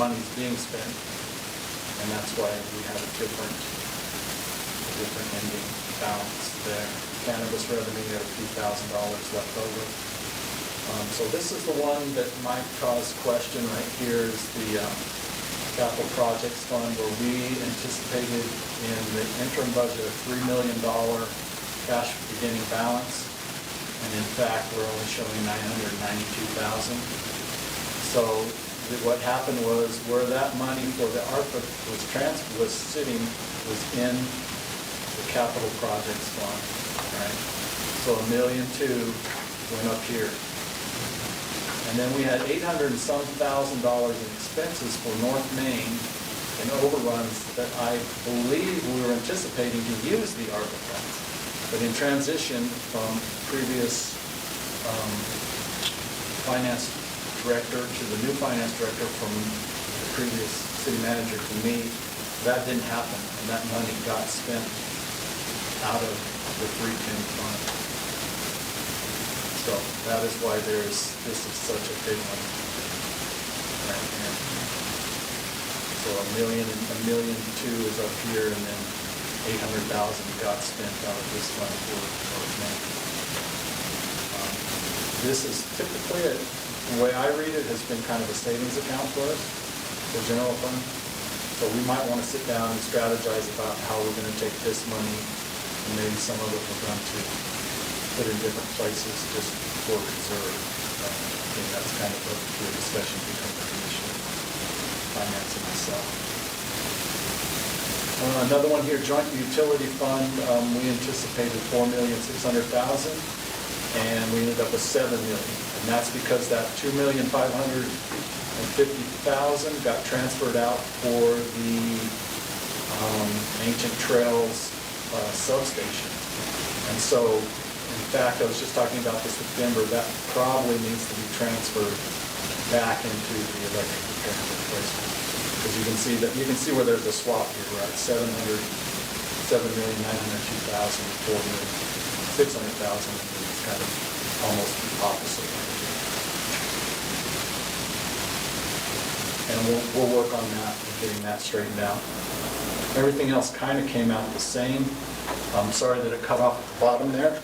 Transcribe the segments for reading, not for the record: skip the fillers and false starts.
money's being spent, and that's why we have a different ending balance there. Cannabis revenue, we have a few $1,000s left over. So this is the one that might cause question right here is the capital projects fund, where we anticipated in the interim budget a $3 million cash beginning balance, and in fact we're only showing $992,000. So what happened was where that money for the ARPA was sitting was in the capital projects fund, right? So $1.2 million went up here. And then we had $800 and some thousand in expenses for North Main and overruns that I believe we were anticipating to use the ARPA funds. But in transition from previous finance director to the new finance director, from the previous city manager to me, that didn't happen, and that money got spent out of the 310 fund. So that is why this is such a big one right here. So $1.2 million is up here, and then $800,000 got spent out of this fund for North Main. This is typically, the way I read it, has been kind of a savings account for us, the general fund. So we might want to sit down and strategize about how we're going to take this money, and maybe some of it we're going to put in different places just for reserve. I think that's kind of a discussion between the commission, finance, and myself. Another one here, joint utility fund. We anticipated $4,600,000, and we ended up with $7 million. And that's because that $2,550,000 got transferred out for the Ancient Trails substation. And so, in fact, I was just talking about this with Denver, that probably needs to be transferred back into the electric repair and replacement. Because you can see where there's a swap here, right? $7,902,000, $4,600,000, it's kind of almost the opposite right here. And we'll work on that, getting that straightened out. Everything else kind of came out the same. I'm sorry that it cut off at the bottom there.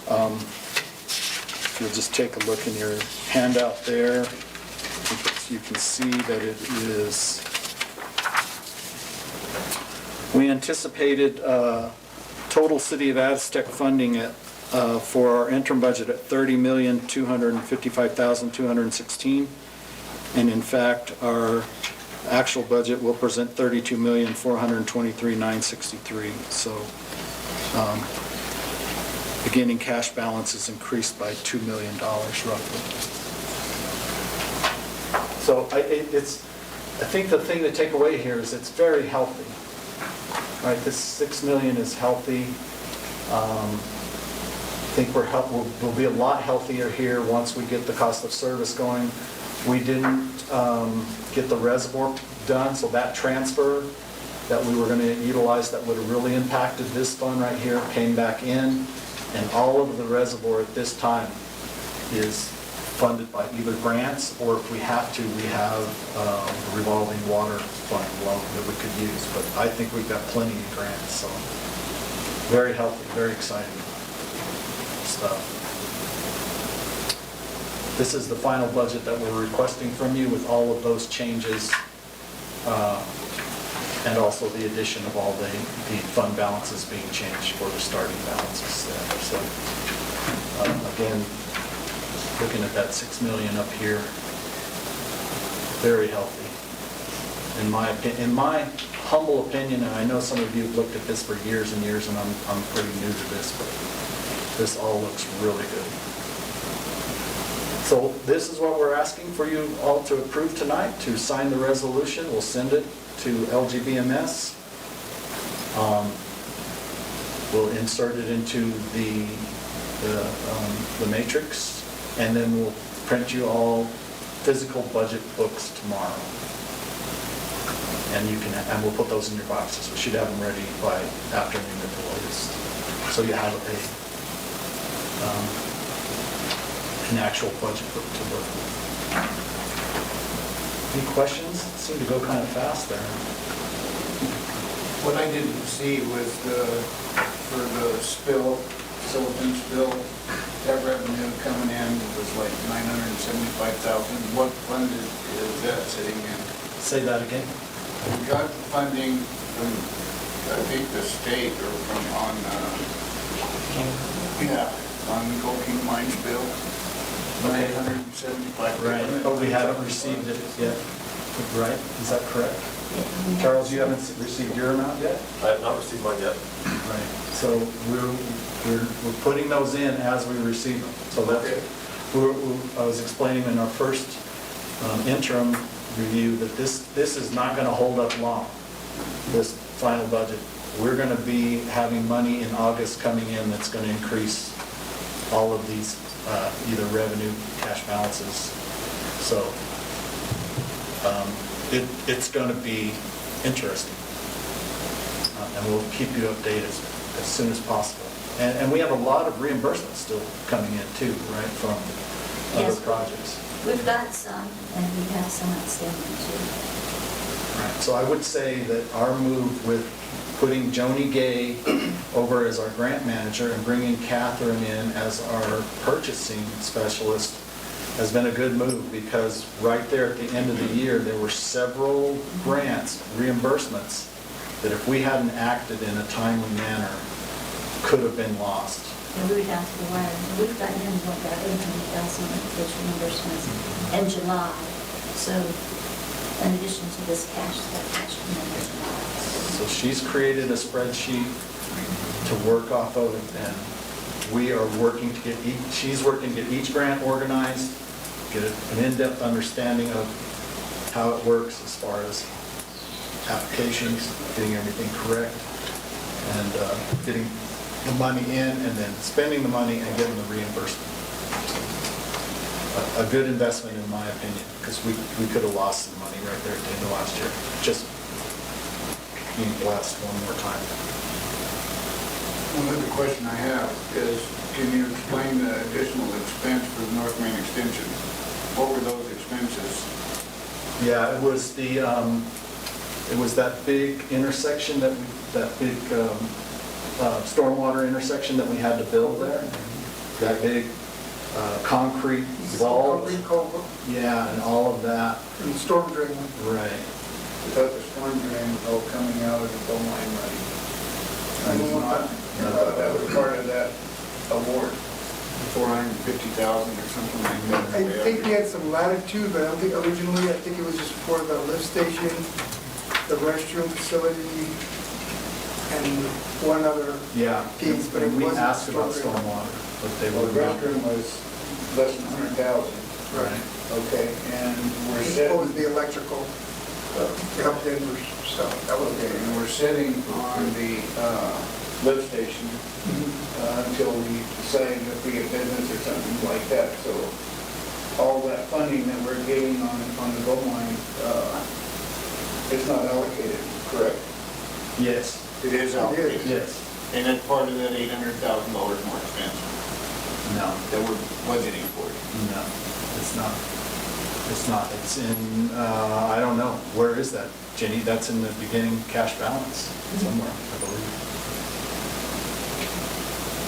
If you'll just take a look in your handout there, you can see that it is, we anticipated total City of Aztec funding for our interim budget at $30,255,216, and in fact our actual budget will present $32,423,963. So beginning cash balance is increased by $2 million roughly. So I think the thing to take away here is it's very healthy. Right, this $6 million is healthy. I think we'll be a lot healthier here once we get the cost of service going. We didn't get the reservoir done, so that transfer that we were going to utilize that would have really impacted this fund right here came back in, and all of the reservoir at this time is funded by either grants, or if we have to, we have a revolving water fund loan that we could use. But I think we've got plenty of grants, so very healthy, very exciting stuff. This is the final budget that we're requesting from you with all of those changes, and also the addition of all the fund balances being changed for the starting balances there. So again, looking at that $6 million up here, very healthy. In my humble opinion, and I know some of you have looked at this for years and years, and I'm pretty new to this, but this all looks really good. So this is what we're asking for you all to approve tonight, to sign the resolution. We'll send it to LGBMS. We'll insert it into the matrix, and then we'll print you all physical budget books tomorrow. And we'll put those in your boxes. We should have them ready by afternoon at the latest. So you have an actual budget book to look at. Any questions? Seemed to go kind of fast there. What I didn't see was for the spill, silicon spill, that revenue coming in was like $975,000. What fund is that sitting in? Say that again. We got funding from, I think, the state or from on Gold King Mine spill. $975,000. Right, but we haven't received it yet, right? Is that correct? Charles, you haven't received your amount yet? I have not received mine yet. Right. So we're putting those in as we receive them. So that's, I was explaining in our first interim review that this is not going to hold up long, this final budget. We're going to be having money in August coming in that's going to increase all of these either revenue, cash balances. So it's going to be interesting. And we'll keep you updated as soon as possible. And we have a lot of reimbursements still coming in too, right, from other Yes. projects. We've got some, and we have some outstanding too. Right. So I would say that our move with putting Joni Gay over as our grant manager and bringing Catherine in as our purchasing specialist has been a good move, because right there at the end of the year, there were several grants, reimbursements, that if we hadn't acted in a timely manner, could have been lost. And we would have to wire, we've gotten in about 800,000 of those reimbursements in July. So in addition to this cash coming in July. So she's created a spreadsheet to work off of, and we are working to get she's working to get each grant organized, get an in-depth understanding of how it works as far as applications, getting everything correct, and getting the money in, and then spending the money and getting the reimbursement. A good investment in my opinion, because we could have lost some money right there at the end of last year, just being blessed one more time. One other question I have is, can you explain the additional expense for the North Main extension? What were those expenses? Yeah, it was that big intersection that big stormwater intersection that we had to build there. That big concrete vault. Concrete culvert Yeah, and all of that. and storm drain. Right. I thought the storm drain was all coming out of the gold mine money. I don't know what I thought that was part of that award, 450,000 or something like that. I think we had some latitude, but I don't think originally, I think it was just for the lift station, the restroom facility, and one other Yeah. piece, but it We wasn't asked about storm drain. stormwater, but they Well, were the not. restroom was less than 100,000. Right. Okay, and we're It sitting, was the electrical, to help Denver, so that was okay, good. and we're sitting on the lift station until we decide if we get business or something like that. So all that funding that we're getting on the gold mine, it's not allocated, correct? Yes. It is allocated. Yes. And that's part of that $800,000 more expense No. that we're budgeting for. No. It's not. It's not. It's in. I don't know. Where is that, Jenny? That's in the beginning cash balance somewhere, I believe.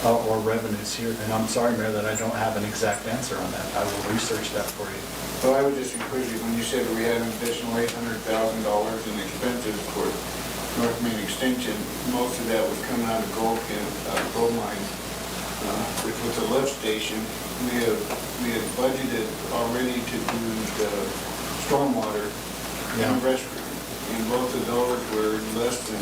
Or revenues here. And I'm sorry, Mayor, that I don't have an exact answer on that. I will research that for you. So I would just encourage you, when you said we had an additional $800,000 in expenses for North Main Extension, most of that was coming out of gold mine, which was a lift station. We had budgeted already to do the stormwater and the restroom, and both of those were less than,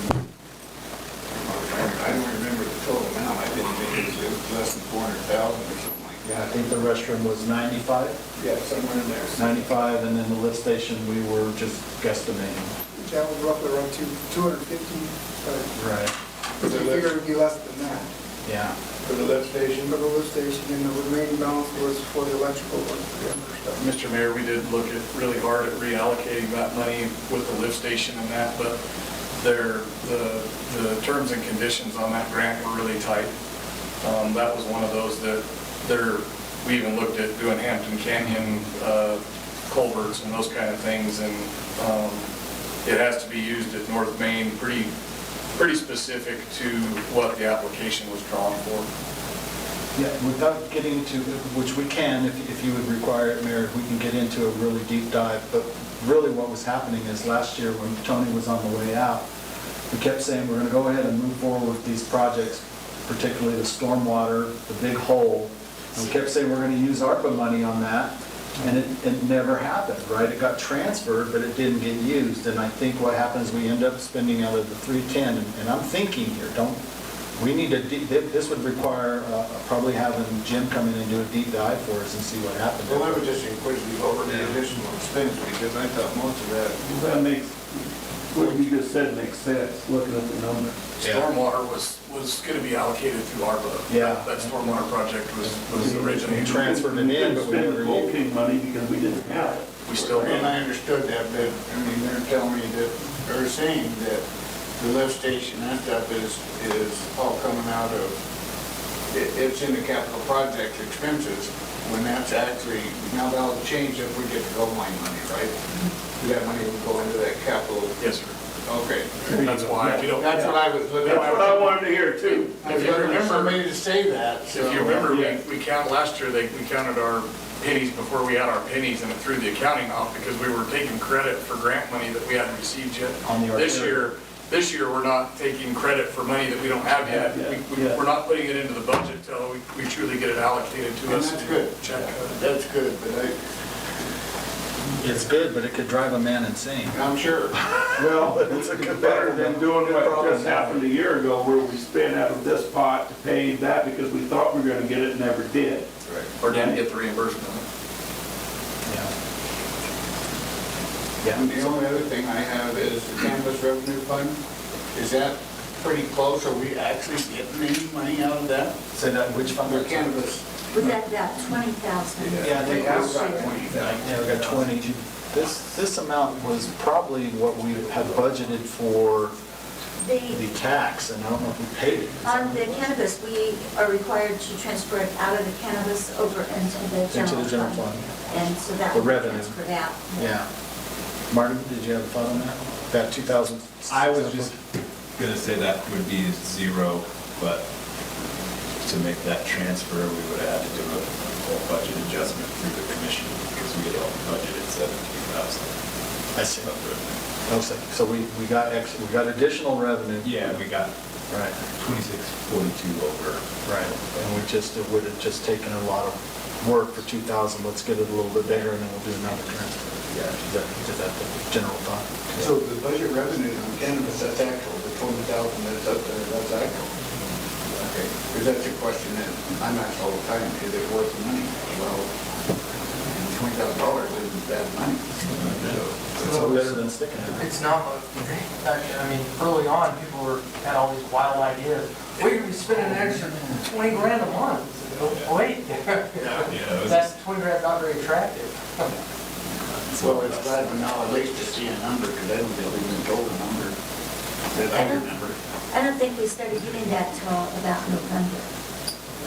I don't remember the total amount. I didn't think it was less than 400,000 or something like that. Yeah, I think the restroom was 95, Yeah, somewhere in there. 95, and then the lift station, we were just guesstimating. That was roughly around 250, but Right. we figured it'd be less than that Yeah. For the lift station? for the lift station, and the remaining balance was for the electrical work for Denver stuff. Mr. Mayor, we did look at really hard at reallocating that money with the lift station and that, but the terms and conditions on that grant were really tight. That was one of those that we even looked at doing Hampton Canyon culverts and those kind of things, and it has to be used at North Main, pretty specific to what the application was drawn for. Yeah, without getting into, which we can, if you would require it, Mayor, we can get into a really deep dive, but really what was happening is last year when Tony was on the way out, we kept saying we're gonna go ahead and move forward with these projects, particularly the stormwater, the big hole, and we kept saying we're gonna use ARPA money on that, and it never happened, right? It got transferred, but it didn't get used, and I think what happens, we end up spending out of the 310, and I'm thinking here, we need to, this would require probably having Jim come in and do a deep dive for us and see what happened. Well, I was just inquisitive over the additional expense, because I thought most of that. That makes, what you just said makes sense, looking at the number. Stormwater was going to be allocated through ARPA. Yeah. That stormwater project was originally. We transferred it in, but we spent never the used it. bulking money because we didn't have it. We still And don't. I understood that, but, I mean, they're telling me that, they're saying that the lift station and stuff is all coming out of, it's in the capital project expenses, when that's actually, now that'll change if we get the gold mine money, right? That money will go into that capital. Yes, sir. Okay. That's why we don't. That's what I was looking That's at. what I wanted to hear too. I was looking for me to say that, so. If you remember, Yeah. we counted, last year, we counted our pennies before we had our pennies, and it threw the accounting off because we were taking credit for grant money that we hadn't received yet. On the This year, we're not taking credit for money that we don't have yet. Yeah. We're not putting it into the budget till we truly get it allocated to And us. that's good. Check. That's good, but It's good, but it could drive a man insane. I'm sure. Well, It's a it's good better problem. than doing Good what problem. just happened a year ago, where we spent out of this pot to pay that because we thought we were gonna get it and never did. Or didn't get the reimbursement. Yeah. And the only other thing I have is the cannabis revenue fund. Is that pretty close? Are we actually getting any money out of that? Say that, which fund? For cannabis? We got about 20,000. Yeah, I think We've got This year. 20,000. Yeah, we got 20. This amount was probably what we had budgeted for the The, tax, and I don't know if we paid it. on the cannabis, we are required to transfer it out of the cannabis over into the general general fund. fund. And so that The will be revenue. transferred out. Yeah. Martin, did you have a thought on that? That 2,000? I was just gonna say that would be zero, but to make that transfer, we would have had to do a whole budget adjustment through the commission because we had budgeted 17,000. I see. So we got additional revenue. Yeah, we got Right, 2642 over. right. And it would have just taken a lot of work for 2,000. Let's get it a little bit bigger and then we'll do another transfer. Yeah. Is that the general thought? So the budget revenue on cannabis, that's actual, the 20,000 that's up there, that's actual? Okay, because that's a question that I'm asked all the time, is it worth the money? Well, $20,000 isn't bad money. It's better than sticking to it. It's not, I mean, early on, people had all these wild ideas. We're gonna be spending an extra 20 grand a month. Oh, wait, Yeah, that's 20 grand not very attractive. Well, it's glad but now at least to see a number, because I don't think we've been told a number that I remember. I don't think we started getting that till about November.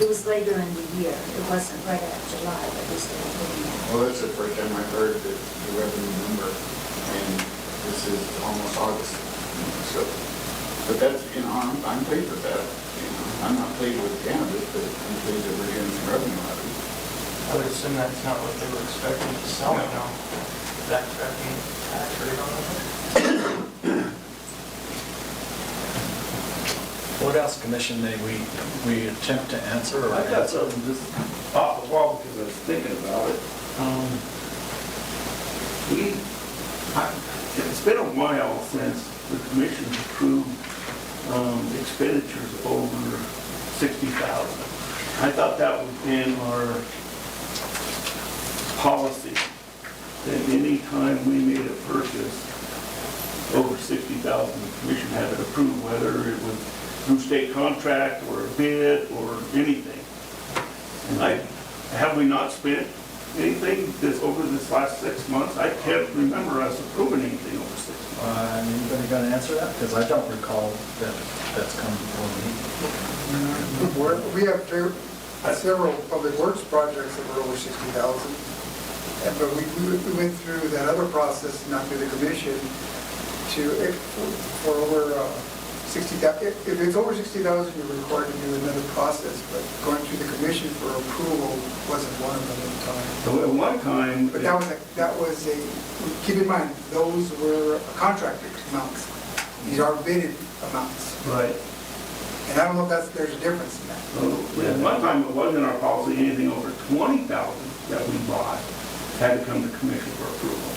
It was later in the year. It wasn't right after July that we started getting that. Well, that's the first time I've heard the revenue number, and this is almost August. So, but that's, I'm pleased with that. I'm not pleased with cannabis, but I'm pleased that we're getting some revenue out of it. I would assume that's not what they were expecting to sell it on. That expecting tax rate on it. What else, Commission, may we attempt to answer or I got answer? something just off the wall because I was thinking about it. It's been a while since the commission approved expenditures over 60,000. I thought that was in our policy, that any time we made a purchase over 60,000, the commission had to approve, whether it was through state contract or a bid or anything. And have we not spent anything over this last 6 months? I can't remember us approving anything over 6 months. Anybody got to answer that? Because I don't recall that that's come before me. We have several public works projects that were over 60,000. But we went through that other process, not through the commission, for over 60,000. If it's over 60,000, you're required to do another process, but going through the commission for approval wasn't one of them at the time. So at one time. But that was a, keep in mind, those were contracted amounts. These are bidded amounts. Right. And I don't know if there's a difference in that. So at one time, it wasn't in our policy, anything over 20,000 that we bought had to come to commission for approval.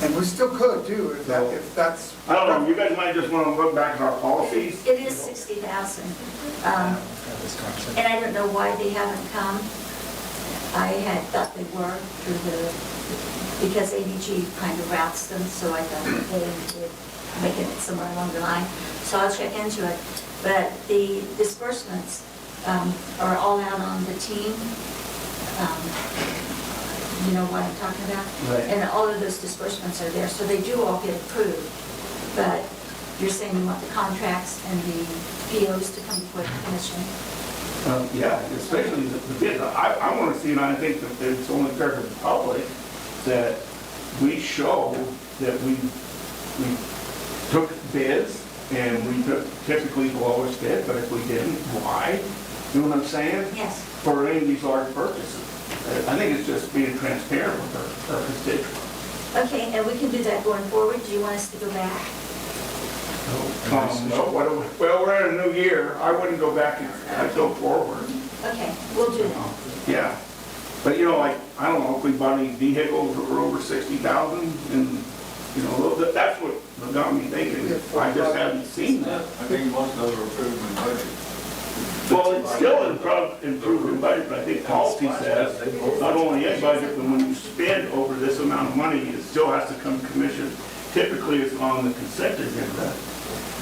And we still could do if that's. I don't know, you guys might just want to look back at our policies. It is 60,000. Have this conversation. And I don't know why they haven't come. I had thought they were because ADG kind of routes them, so I thought they would make it somewhere along the line. So I'll check into it. But the disbursements are all out on the team. You know what I'm talking about? Right. And all of those disbursements are there, so they do all get approved. But you're saying you want the contracts and the POs to come before the commission? Yeah, especially the bids. I want to see, and I think that it's only fair to the public, that we show that we took bids, and we took typically the lowest bid, but if we didn't, why? You know what I'm saying? Yes. For any of these large purchases. I think it's just being transparent with our constituents. Okay, and we can do that going forward. Do you want us to go back? Well, we're in a new year. I wouldn't go back and I'd go forward. Okay, we'll do that. Yeah. But, you know, like, I don't know, if we bought any vehicles that were over 60,000, and, you know, that's what got me thinking. I just haven't seen that. I think most of those were approved in budget. Well, it's still improved in budget, but I think policy says, not only in budget, but when you spend over this amount of money, it still has to come to commission. Typically, it's on the consent agenda,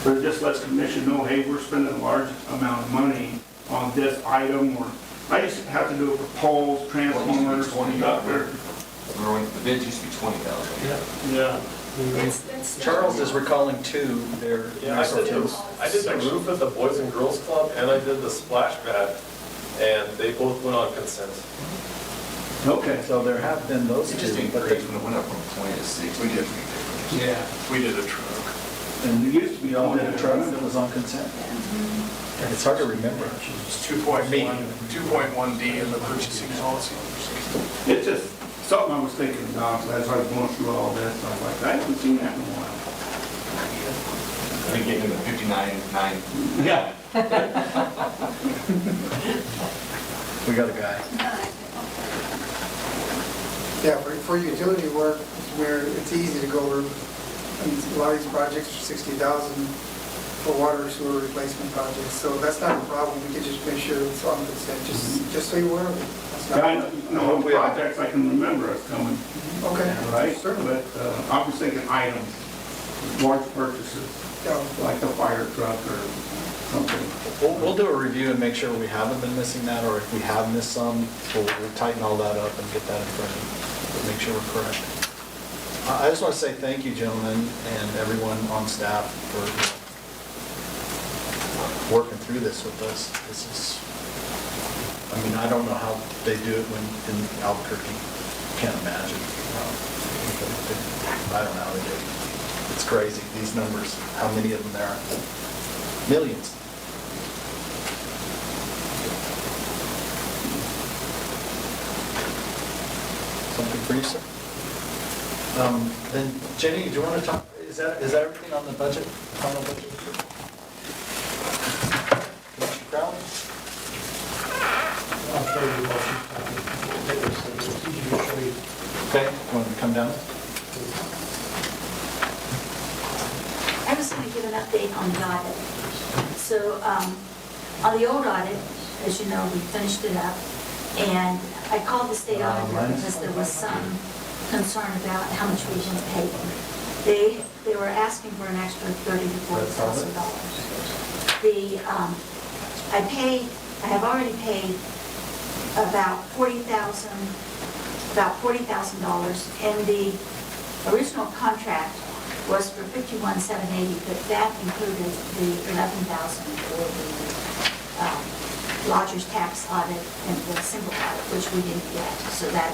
but it just lets commission know, hey, we're spending a large amount of money on this item, or I used to have to do it for poles, transformers, conductor. Remember when the bids used to be 20,000? Yeah. That's Charles is recalling two, their Yeah, I did the roof at the Boys and Girls Club, and I did the splash pad, and they both went on consent. Okay. So there have been those It just two, but increased when it went up from 20 to 60. We did. Yeah. We did a truck. And it used to be y'all on did a truck that was on consent. And it's hard to remember. It's 2.1D in the purchasing policy. It's just something I was thinking about as I was going through all this. I was like, I haven't seen that in a while. I think getting to 59.9. Yeah. We got a guy. Yeah, for utility work, where it's easy to go over, I mean, a lot of these projects are 60,000 for water sewer replacement projects, so that's not a problem. We can just make sure it's on the consent, just so you're aware of it. That's not- Yeah, I know projects I can remember us coming, Okay, right? certainly. But I was thinking items, large purchases, Yeah. like a fire truck or something. We'll do a review and make sure we haven't been missing that, or if we have missed some, we'll tighten all that up and get that in front of you, make sure we're correct. I just want to say thank you, gentlemen, and everyone on staff for working through this with us. This is, I mean, I don't know how they do it when in Albuquerque. Can't imagine. I don't know how they do it. It's crazy, these numbers, how many of them there are. Millions. Something for you, sir? Then Jenny, do you want to talk, is that everything on the budget, final budget? Commissioner Crowley? I'll show you what she's talking. Okay, want to come down? I was going to give an update on the audit. So, on the old audit, as you know, we finished it up, and I called the state auditor because there was some concern about how much we didn't pay them. They were asking for an extra $30,000 to $40,000. I have already paid about $40,000, and the original contract was for $51,780, but that included the $11,000 for the lodger's tax audit and the single audit, which we didn't get. So that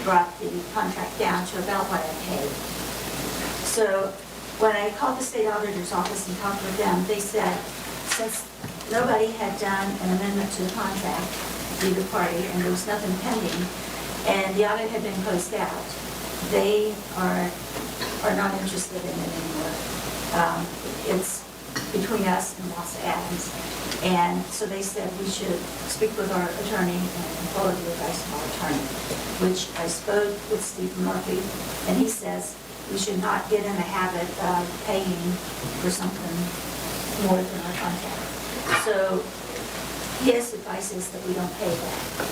brought the contract down to about what I paid. So when I called the state auditor's office and talked with them, they said, since nobody had done an amendment to the contract, either party, and there was nothing pending, and the audit had been closed out, they are not interested in it anymore. It's between us and Los Adams. And so they said we should speak with our attorney and follow the advice of our attorney, which I spoke with Steve Murphy, and he says we should not get in the habit of paying for something more than our contract. So his advice is that we don't pay that.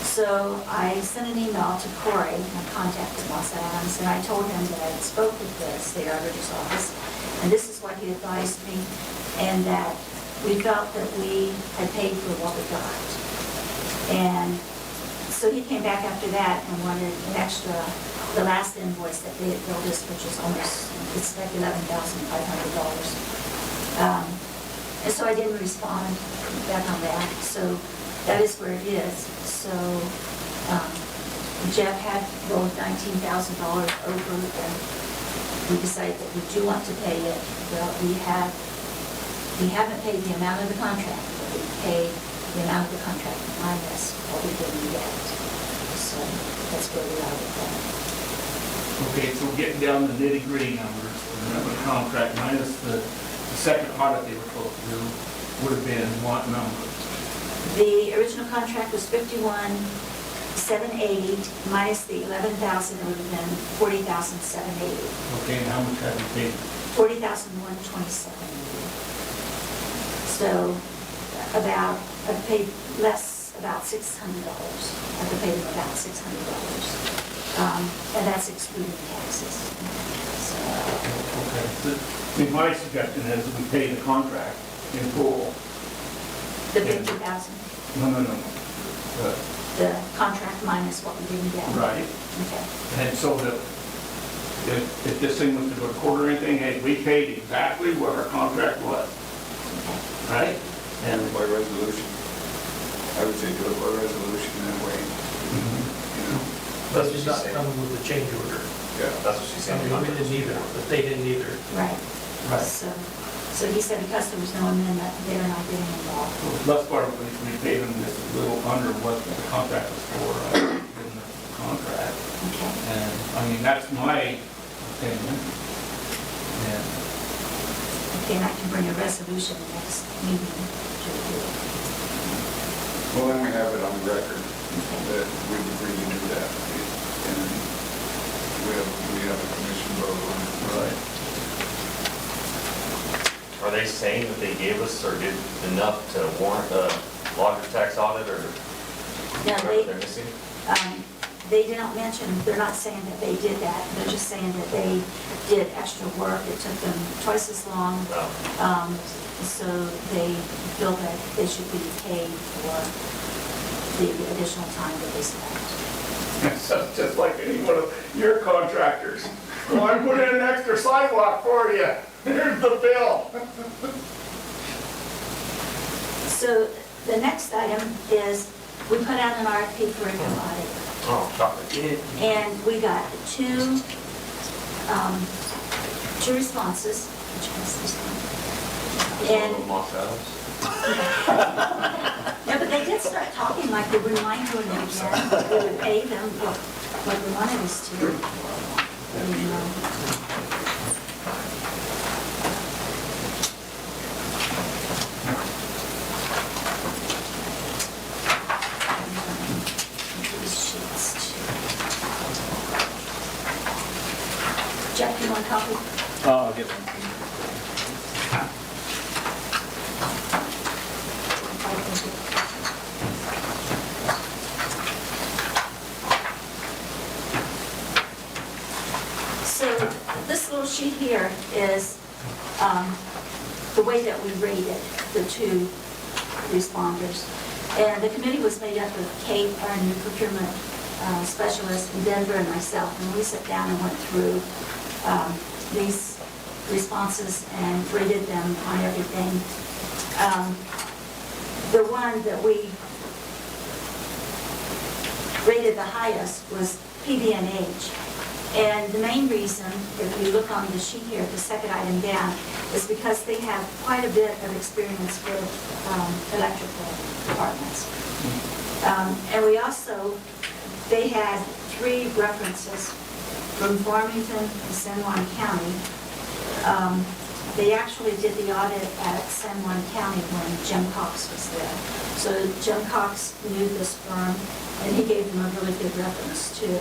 So I sent an email to Corey, my contact at Los Adams, and I told him that I had spoke with the state auditor's office, and this is what he advised me, and that we felt that we had paid for what we got. And so he came back after that and wanted an extra, the last invoice that they had billed us, which is almost, it's like $11,500. And so I didn't respond back on that. So that is where it is. So Jeff had rolled $19,000 over, and we decided that we do want to pay it. Well, we haven't paid the amount of the contract, but we paid the amount of the contract minus what we didn't get. So that's where we are with that. Okay, so getting down to nitty-gritty numbers, the contract minus the second audit they were supposed to do would have been what number? The original contract was $51,780 minus the $11,000, it would have been $40,780. Okay, and how much have you paid? $40,127. So I paid less, about $600. I paid them about $600. And that's excluding taxes. So, Okay. I mean, my suggestion is that we pay the contract in full. the 50,000, No. the contract minus what we didn't get. Right. Okay. And so that if this thing was to go to court or anything, hey, we paid exactly what our contract was, right? And by resolution. I would say do it by resolution that way, you know? But it's not coming with a change order. Yeah. That's what she's I saying. mean, we didn't either, but they didn't either. Right. Right. So he said the customers know amendment, they're not getting involved. So thus far, we paid them just a little under what the contract was for, in the contract. Okay. And, I mean, that's my opinion. And Okay, and I can bring a resolution next meeting to review it. Well, then we have it on record that we've agreed to do that. And we have a commission vote on it. right. Are they saying that they gave us or did enough to warrant a lodger's tax audit or Now, whatever they're missing? they did not mention, they're not saying that they did that, they're just saying that they did extra work, it took them twice as long. No. So they feel that they should be paid for the additional time that they spent. That's just like any one of your contractors. Well, I put in an extra sidewalk for you. Here's the bill. So the next item is, we put out an RFP for a new audit. Oh, chocolate. And we got two responses. Which one's this one? And, Moss Adams. yeah, but they did start talking like they wouldn't mind doing it again. We would pay them what we wanted us to. And, these sheets too. Jeff, you want a copy? I'll get one. So this little sheet here is the way that we rated the two responders. And the committee was made up of Kate, our new procurement specialist, and Denver and myself. And we sat down and went through these responses and rated them on everything. The one that we rated the highest was PB&H. And the main reason, if you look on the sheet here, the second item down, is because they have quite a bit of experience with electrical departments. And we also, they had 3 references from Farmington and San Juan County. They actually did the audit at San Juan County when Jim Cox was there. So Jim Cox knew this firm, and he gave them a really good reference too.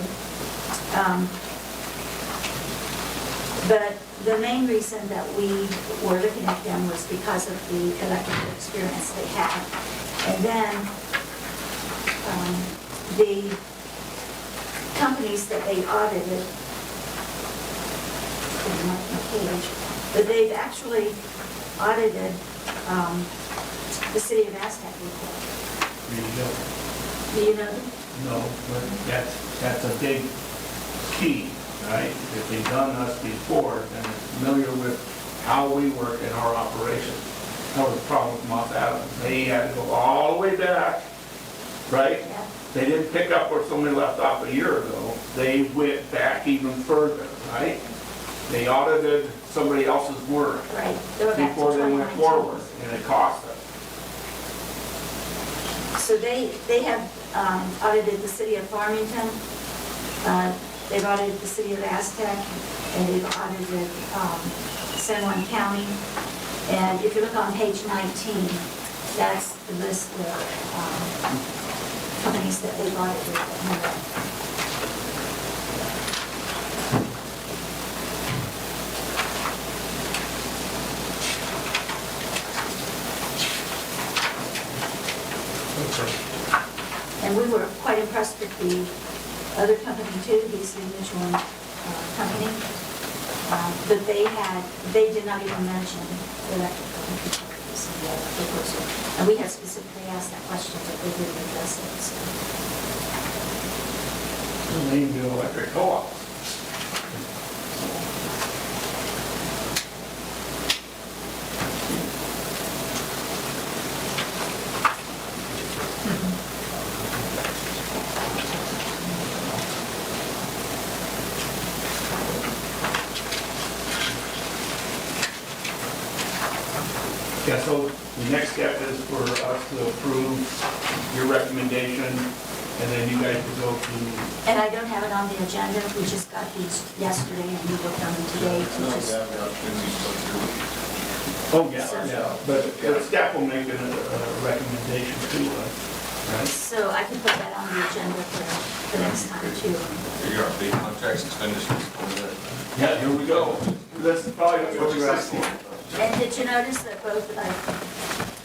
But the main reason that we were looking at them was because of the electrical experience they had. And then the companies that they audited, but they've actually audited the city of Aztec before. There you go. Do you know? No, but that's a big key, right? If they've done us before, then they're familiar with how we work in our operation. That was the problem with Moss Adams. They had to go all the way back, right? Yeah. They didn't pick up where somebody left off a year ago. They went back even further, right? They audited somebody else's work Right. They were back to before they went 2019. forward, and it cost us. So they have audited the city of Farmington, they've audited the city of Aztec, and they've audited San Juan County. And if you look on page 19, that's the list of companies that they've audited. And we were quite impressed with the other company too, he's the Michelin company. But they did not even mention electrical utilities in the proposal. And we had specifically asked that question, but they didn't address it, so. They do electric co-ops. Yeah, so the next step is for us to approve your recommendation, and then you guys will go to, And I don't have it on the agenda, we just got these yesterday and we looked on them today to No, just. that opportunity to go through. oh, yeah, but staff will make a recommendation to us, right? So I can put that on the agenda for the next time too. Figure out big contracts, expenditures, all that. Yeah, here we go. This is probably what you're asking. And did you notice that both, like,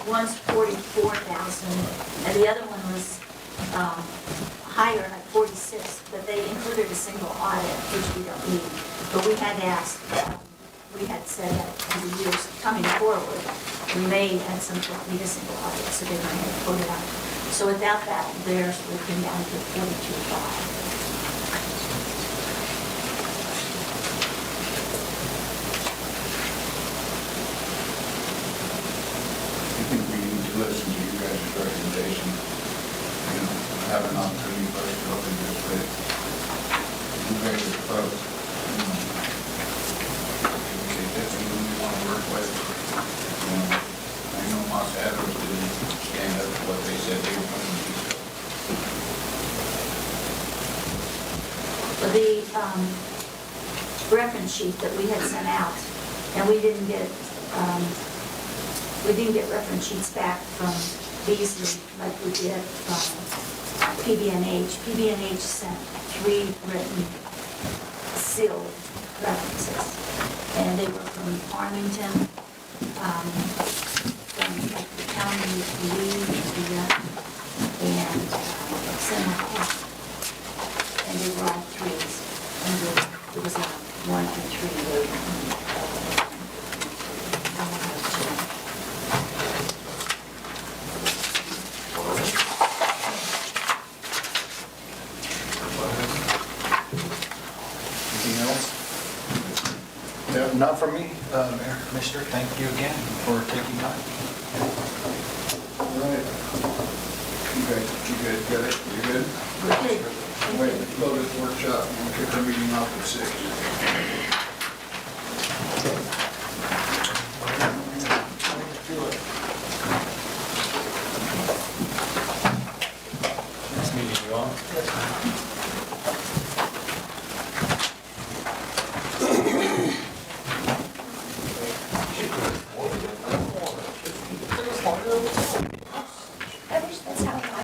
one's 44,000 and the other one was higher, like 46, but they included a single audit, which we don't need. But we had asked, we had said that in the years coming forward, we may at some point need a single audit, so they might have quoted out. So without that, theirs would have been down to 42,500. I think we need to listen to you guys' recommendation, you know, have an opportunity for us to look into this, but you guys are close. Okay, that's who we want to work with. You know, I know Moss Adams didn't stand up to what they said they were going to do. The reference sheet that we had sent out, and we didn't get reference sheets back from Beasley like we did from PB&H. PB&H sent 3 written sealed references, and they were from Farmington, from like the county of Lee, and San Juan. And they were all 3s. And there was a 1 and 3 rating. Anything else? No, not from me, Mayor, Commissioner, thank you again for taking time. All right. You guys got it? You good? We're good. Wait, close this workshop, and we'll kick our meeting off at 6. Next meeting, you on? I wish that's how I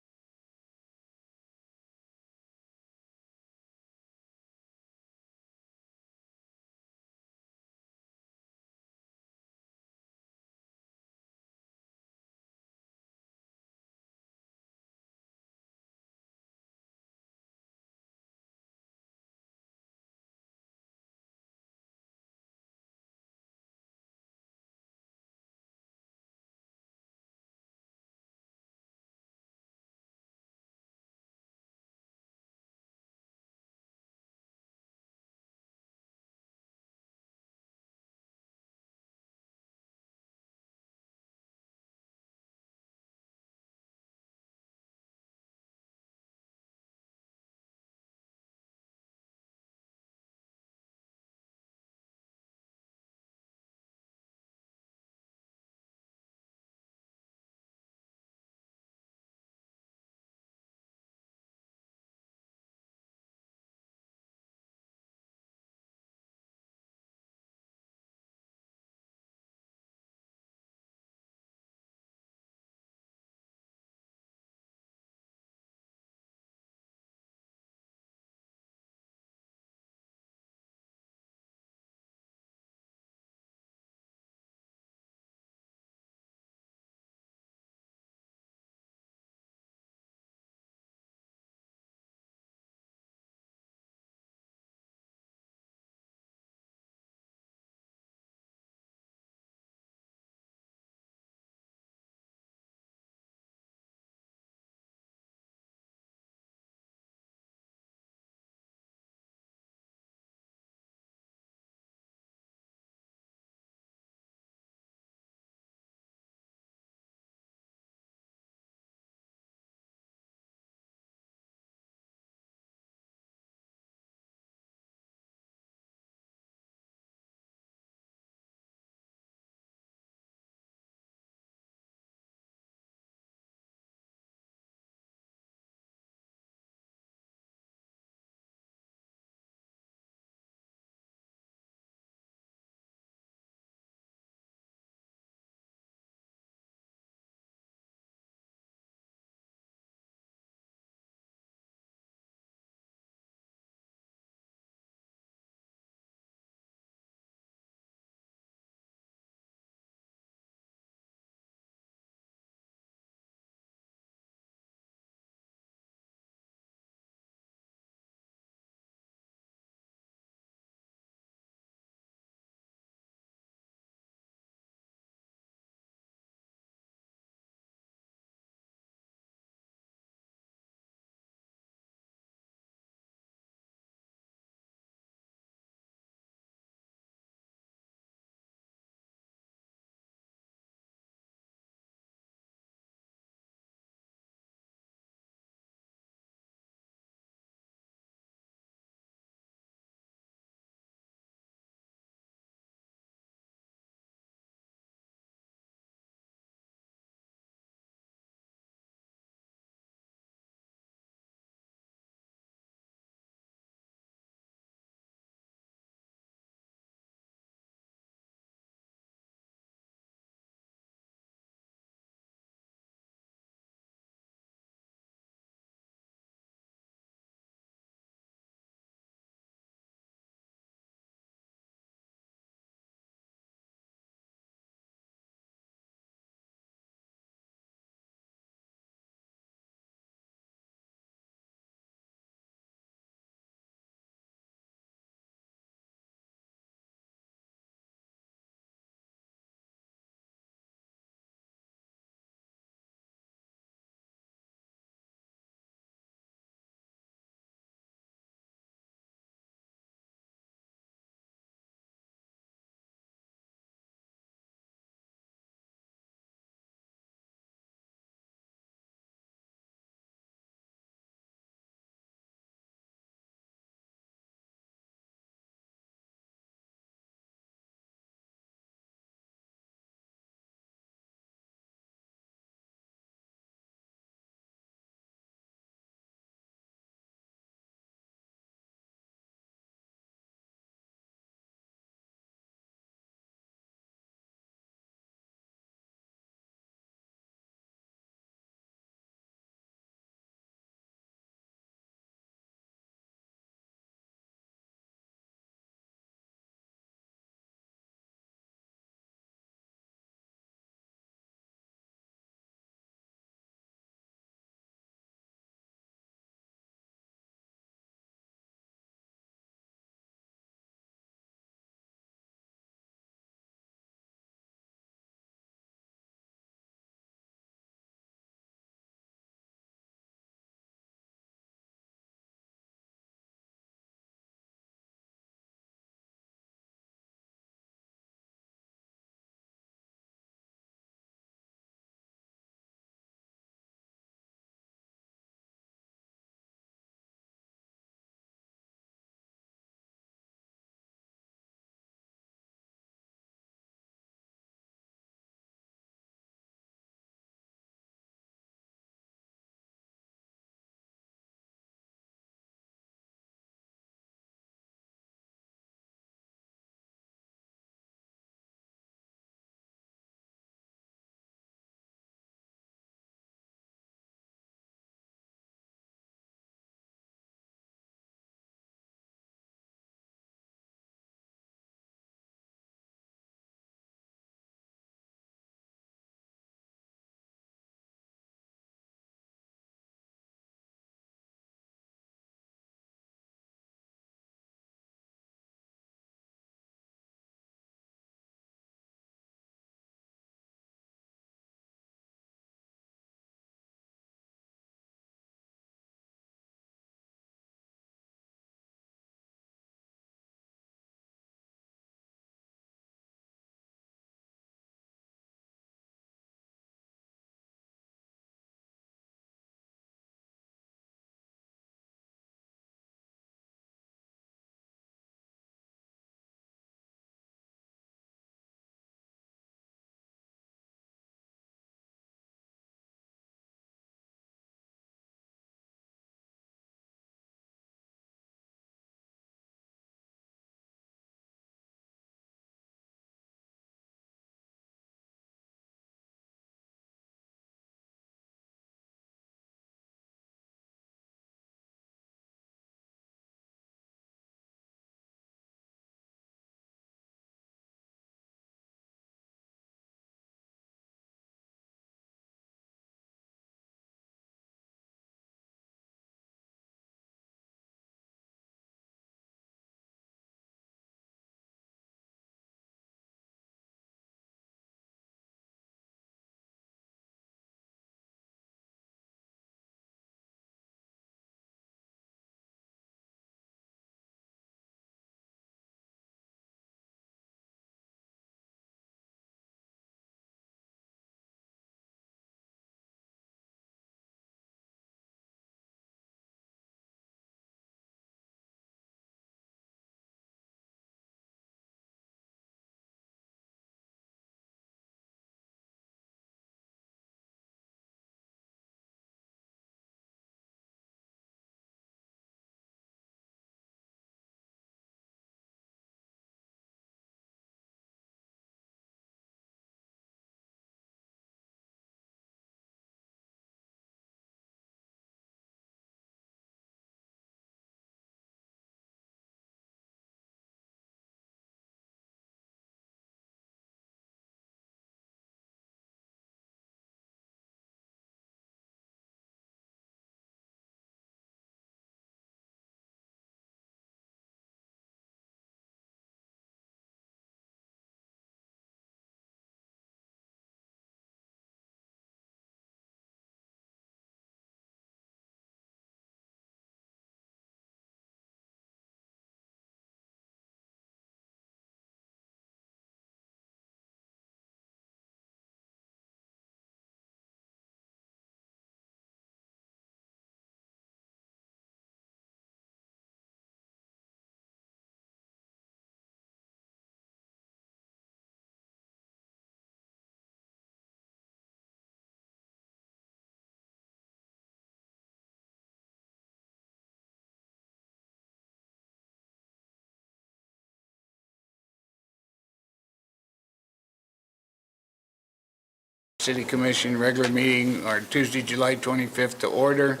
City Commission regular meeting, our Tuesday, July 25th to order.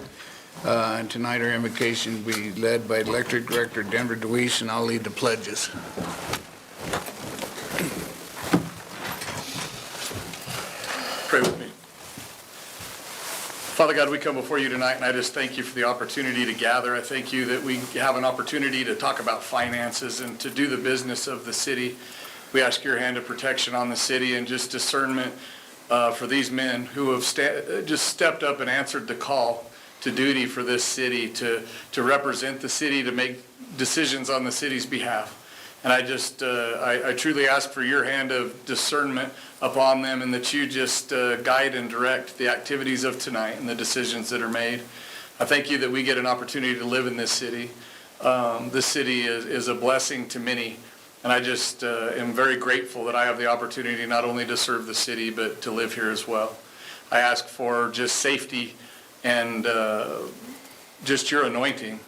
And tonight our invocation will be led by Electric Director Denver DeWeese, and I'll lead the pledges. Pray with me. Father God, we come before you tonight, and I just thank you for the opportunity to gather. I thank you that we have an opportunity to talk about finances and to do the business of the city. We ask your hand of protection on the city and just discernment for these men who have just stepped up and answered the call to duty for this city, to represent the city, to make decisions on the city's behalf. And I just, I truly ask for your hand of discernment upon them, and that you just guide and direct the activities of tonight and the decisions that are made. I thank you that we get an opportunity to live in this city. This city is a blessing to many, and I just am very grateful that I have the opportunity not only to serve the city, but to live here as well. I ask for just safety and just your anointing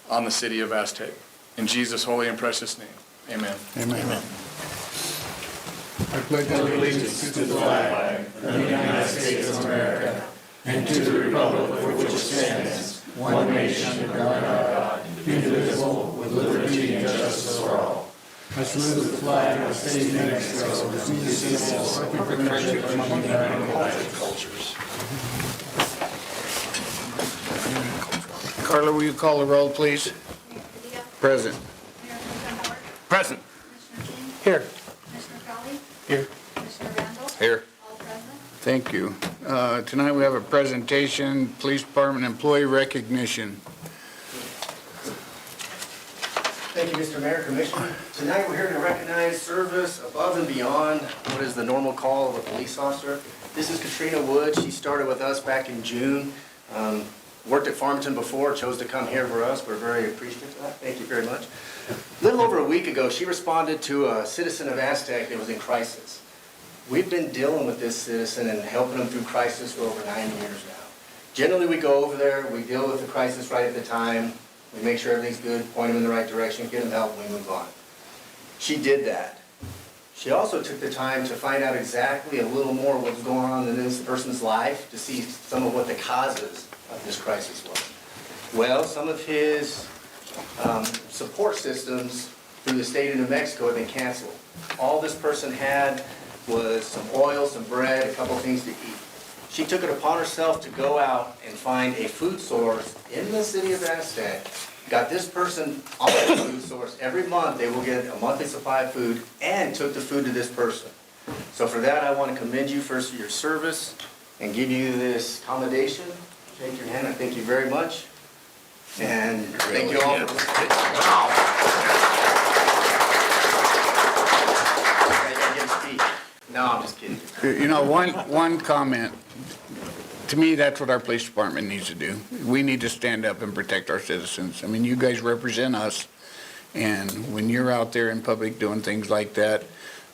on the city of Aztec. In Jesus' holy and precious name, amen. Amen. I pledge allegiance to the flag of the United States of America and to the republic for which it stands, one nation under God, indivisible, with liberty and justice for all. I salute the flag of the state of New Mexico, which is a symbol of perfect friendship among American cultures. Carla, will you call the roll, please? Present. Present. Commissioner King? Here. Commissioner Crowley? Here. Commissioner Randall? Here. All present? Thank you. Tonight we have a presentation, Police Department Employee Recognition. Thank you, Mr. Mayor, Commissioner. Tonight, we're here to recognize service above and beyond what is the normal call of a police officer. This is Katrina Wood. She started with us back in June. Worked at Farmington before, chose to come here for us. We're very appreciative of that. Thank you very much. A little over a week ago, she responded to a citizen of Aztec that was in crisis. We've been dealing with this citizen and helping them through crisis for over 9 years now. Generally, we go over there, we deal with the crisis right at the time, we make sure everything's good, point them in the right direction, get them help, and we move on. She did that. She also took the time to find out exactly a little more what was going on in this person's life, to see some of what the causes of this crisis was. Well, some of his support systems through the state of New Mexico had been canceled. All this person had was some oil, some bread, a couple things to eat. She took it upon herself to go out and find a food source in the city of Aztec, got this person on the food source. Every month they will get a monthly supply of food, and took the food to this person. So for that, I want to commend you first for your service and give you this commendation. Shake your hand. I thank you very much. And thank you all for No, I'm just kidding. You know, one comment. To me, that's what our police department needs to do. We need to stand up and protect our citizens. I mean, you guys represent us, and when you're out there in public doing things like that,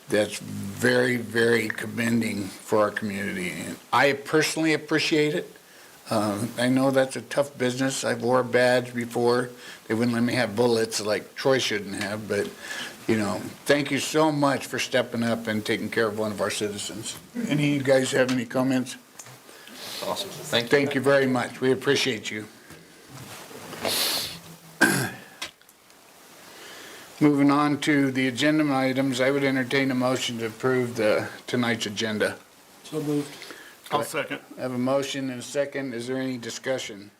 that's very, very commending for our community. And I personally appreciate it. I know that's a tough business. I've wore a badge before. They wouldn't let me have bullets like Troy shouldn't have, but, you know, thank you so much for stepping up and taking care of one of our citizens. Any of you guys have any comments? Awesome. Thank you. Thank you very much. We appreciate you. Moving on to the agenda items, I would entertain a motion to approve tonight's agenda. So moved. I'll second. I have a motion and a second. Is there any discussion?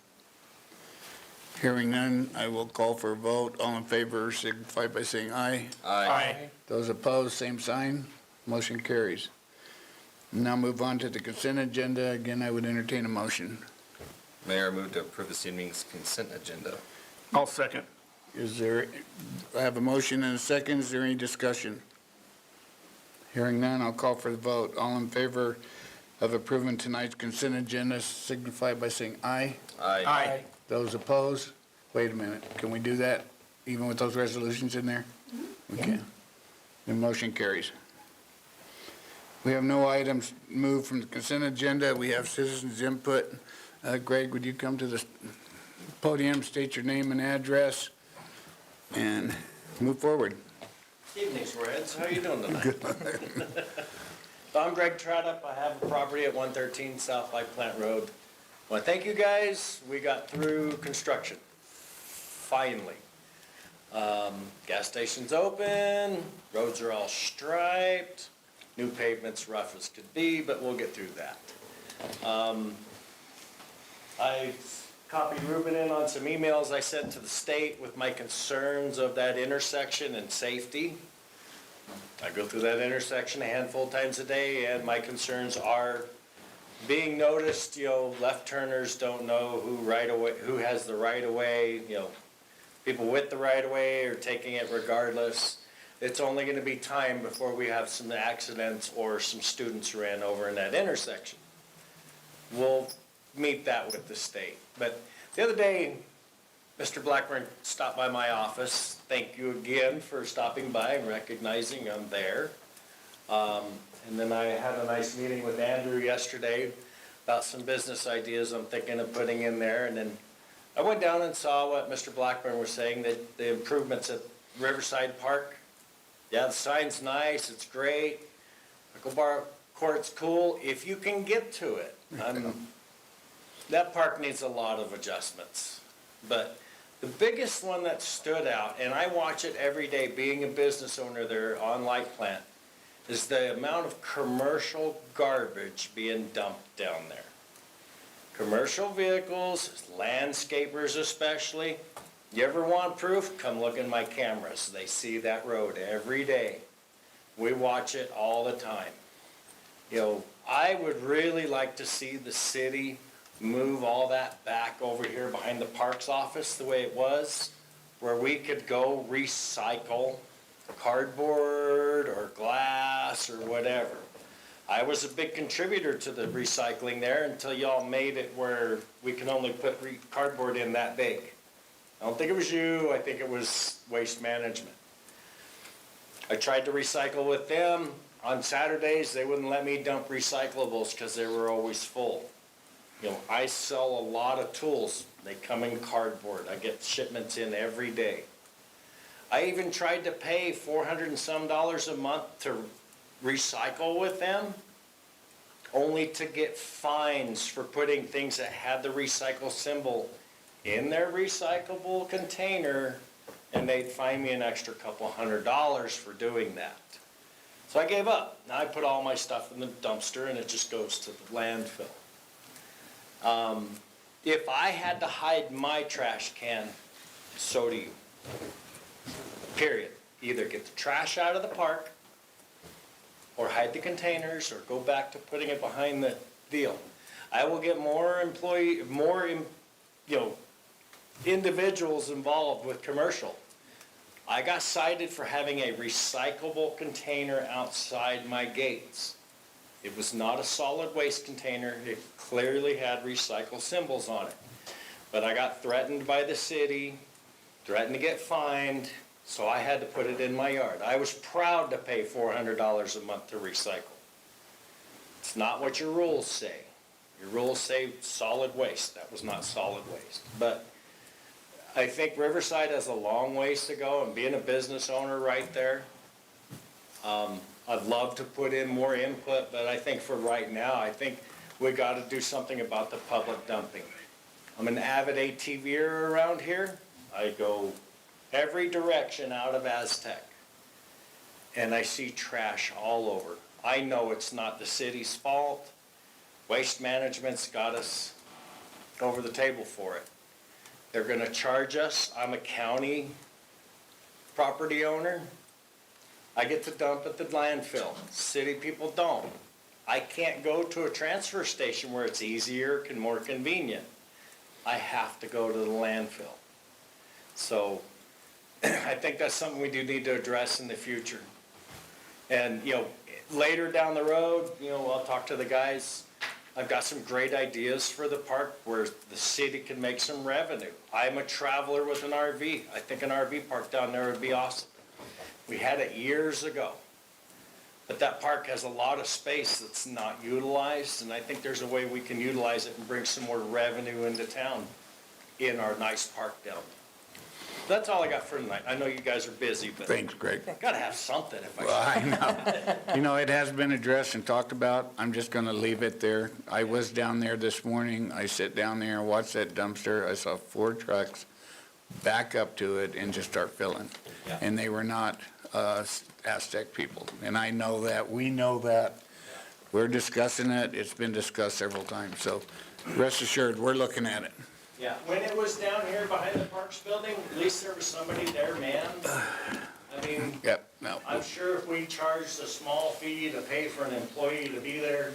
Hearing none, I will call for a vote. All in favor signify by saying aye. Aye. Those opposed, same sign. Motion carries. Now move on to the consent agenda. Again, I would entertain a motion. Mayor, I move to approve this evening's consent agenda. I'll second. I have a motion and a second. Is there any discussion? Hearing none, I'll call for the vote. All in favor of approving tonight's consent agenda signify by saying aye. Aye. Those opposed? Wait a minute. Can we do that even with those resolutions in there? We can. The motion carries. We have no items moved from the consent agenda. We have citizens' input. Greg, would you come to the podium, state your name and address, and move forward? Evening, Reds. How are you doing tonight? Good. I'm Greg Trotup. I have a property at 113 South Light Plant Road. Well, thank you guys. We got through construction, finally. Gas station's open, roads are all striped, new pavement's rough as could be, but we'll get through that. I copied Ruben in on some emails I sent to the state with my concerns of that intersection and safety. I go through that intersection a handful of times a day, and my concerns are being noticed. Left turners don't know who has the right of way, people with the right of way are taking it regardless. It's only gonna be time before we have some accidents or some students ran over in that intersection. We'll meet that with the state. But the other day, Mr. Blackburn stopped by my office. Thank you again for stopping by and recognizing I'm there. And then I had a nice meeting with Andrew yesterday about some business ideas I'm thinking of putting in there. And then I went down and saw what Mr. Blackburn was saying, that the improvements at Riverside Park. Yeah, the sign's nice, it's great. Pickleball court's cool, if you can get to it. That park needs a lot of adjustments. But the biggest one that stood out, and I watch it every day being a business owner there on Light Plant, is the amount of commercial garbage being dumped down there. Commercial vehicles, landscapers especially. You ever want proof? Come look in my cameras. They see that road every day. We watch it all the time. I would really like to see the city move all that back over here behind the parks office the way it was, where we could go recycle cardboard or glass or whatever. I was a big contributor to the recycling there until y'all made it where we can only put cardboard in that big. I don't think it was you, I think it was Waste Management. I tried to recycle with them. On Saturdays, they wouldn't let me dump recyclables because they were always full. I sell a lot of tools. They come in cardboard. I get shipments in every day. I even tried to pay $400 and some a month to recycle with them, only to get fines for putting things that had the recycle symbol in their recyclable container, and they'd fine me an extra couple $100 for doing that. So I gave up. Now I put all my stuff in the dumpster and it just goes to the landfill. If I had to hide my trash can, so do you. Period. Either get the trash out of the park, or hide the containers, or go back to putting it behind the deal. I will get more individuals involved with commercial. I got cited for having a recyclable container outside my gates. It was not a solid waste container. It clearly had recycle symbols on it. But I got threatened by the city, threatened to get fined, so I had to put it in my yard. I was proud to pay $400 a month to recycle. It's not what your rules say. Your rules say solid waste. That was not solid waste. But I think Riverside has a long ways to go, and being a business owner right there, I'd love to put in more input, but I think for right now, I think we got to do something about the public dumping. I'm an avid ATVer around here. I go every direction out of Aztec, and I see trash all over. I know it's not the city's fault. Waste Management's got us over the table for it. They're going to charge us. I'm a county property owner. I get to dump at the landfill. City people don't. I can't go to a transfer station where it's easier and more convenient. I have to go to the landfill. So I think that's something we do need to address in the future. And, later down the road, I'll talk to the guys. I've got some great ideas for the park where the city can make some revenue. I'm a traveler with an RV. I think an RV park down there would be awesome. We had it years ago. But that park has a lot of space that's not utilized, and I think there's a way we can utilize it and bring some more revenue into town in our nice park down there. That's all I got for tonight. I know you guys are busy, but Thanks, Greg. gotta have something if I Well, I know. You know, it has been addressed and talked about. I'm just gonna leave it there. I was down there this morning. I sit down there and watch that dumpster. I saw 4 trucks back up to it and just start filling. Yeah. And they were not Aztec people. And I know that. We know that. We're discussing it. It's been discussed several times. So rest assured, we're looking at it. Yeah, when it was down here behind the Parks building, at least there was somebody there manned. I mean, Yep, no. I'm sure if we charged a small fee to pay for an employee to be there,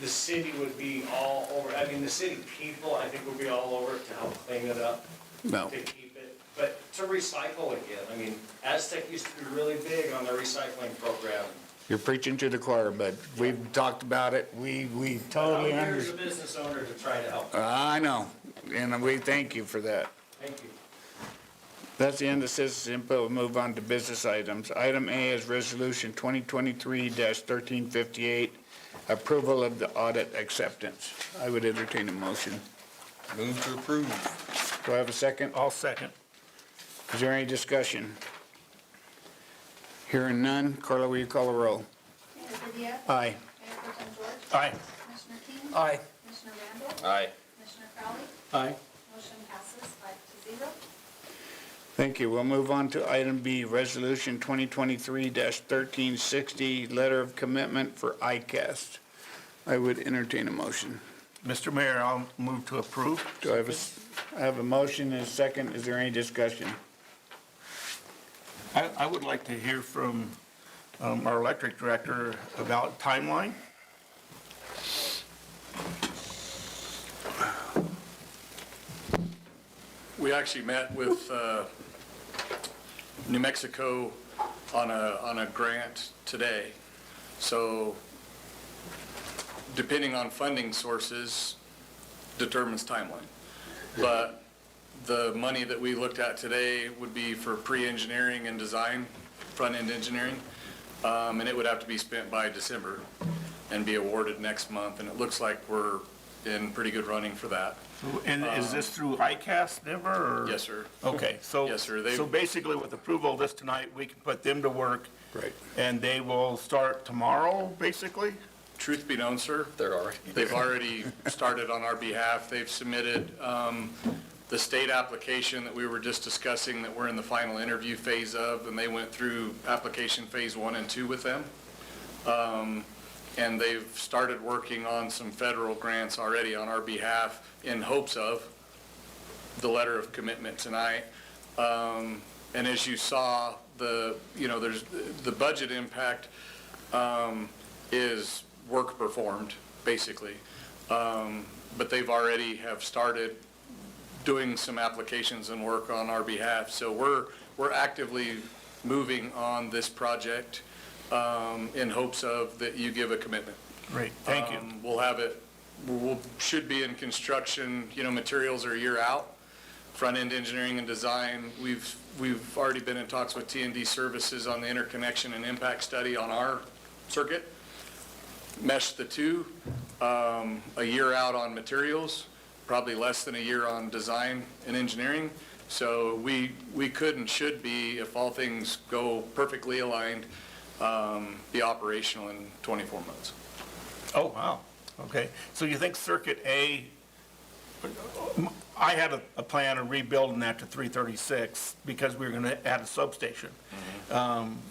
the city would be all over, I mean, the city people, I think, would be all over it to help clean it up, No. to keep it. But to recycle again, I mean, Aztec used to be really big on the recycling program. You're preaching to the choir, but we've talked about it. We totally I'm here as a understand. business owner to try to help. I know, and we thank you for that. Thank you. That's the end of citizen input. We'll move on to business items. Item A is Resolution 2023-1358, approval of the audit acceptance. I would entertain a motion. Move to approve. Do I have a second? I'll second. Is there any discussion? Hearing none. Carla, will you call the roll? Mayor Didia? Aye. Mayor Pro Tem George? Aye. Commissioner King? Aye. Commissioner Randall? Aye. Commissioner Crowley? Aye. Motion passes 5-0. Thank you. We'll move on to item B, Resolution 2023-1360, letter of commitment for ICAST. I would entertain a motion. Mr. Mayor, I'll move to approve. Do I have a motion and a second? Is there any discussion? I would like to hear from our electric director about timeline. We actually met with New Mexico on a grant today. So depending on funding sources determines timeline. But the money that we looked at today would be for pre-engineering and design, front-end engineering, and it would have to be spent by December and be awarded next month. And it looks like we're in pretty good running for that. And is this through ICAST, Denver, or? Yes, sir. Okay, so. Yes, sir. So basically with approval of this tonight, we can put them to work. Right. And they will start tomorrow, basically? Truth be known, sir, they've already started on our behalf. They've submitted the state application that we were just discussing that we're in the final interview phase of, and they went through application phase 1 and 2 with them. And they've started working on some federal grants already on our behalf in hopes of the letter of commitment tonight. And as you saw, there's the budget impact is work performed, basically. But they've already have started doing some applications and work on our behalf. So we're actively moving on this project in hopes of that you give a commitment. Great, thank you. We'll have it, should be in construction, materials are a year out. Front-end engineering and design, we've already been in talks with T&D Services on the interconnection and impact study on our circuit. Mesh the two, a year out on materials, probably less than a year on design and engineering. So we could and should be, if all things go perfectly aligned, be operational in 24 months. Oh, wow, okay. So you think Circuit A, I had a plan of rebuilding that to 336 because we were gonna add a substation.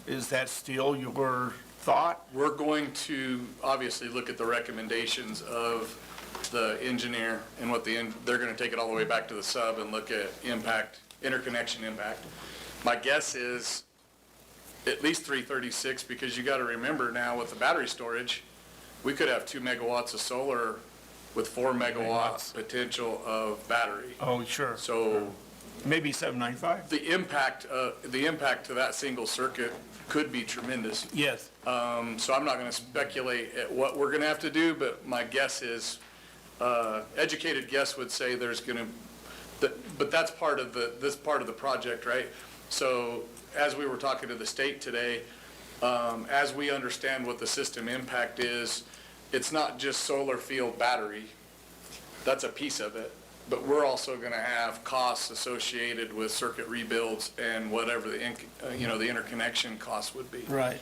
Is that still your thought? We're going to obviously look at the recommendations of the engineer and they're gonna take it all the way back to the sub and look at impact, interconnection impact. My guess is at least 336, because you gotta remember now with the battery storage, we could have 2 megawatts of solar with 4 megawatts potential of battery. Oh, sure. So maybe 795? the impact to that single circuit could be tremendous. Yes. So I'm not gonna speculate at what we're gonna have to do, but my guess is, educated guess would say there's but that's part of this part of the project, right? So as we were talking to the state today, as we understand what the system impact is, it's not just solar field battery. That's a piece of it. but we're also going to have costs associated with circuit rebuilds and whatever the interconnection costs would be. Right.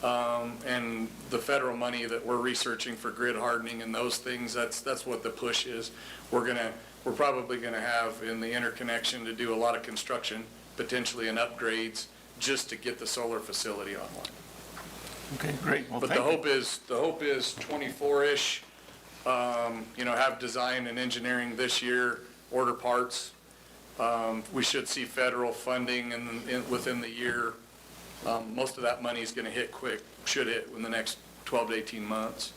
And the federal money that we're researching for grid hardening and those things, that's what the push is. We're probably going to have in the interconnection to do a lot of construction, potentially and upgrades, just to get the solar facility online. Okay, great. Well, But the hope is 24-ish, have design and engineering this year, order parts. We should see federal funding within the year. Most of that money is going to hit should hit in the next 12 to 18 months.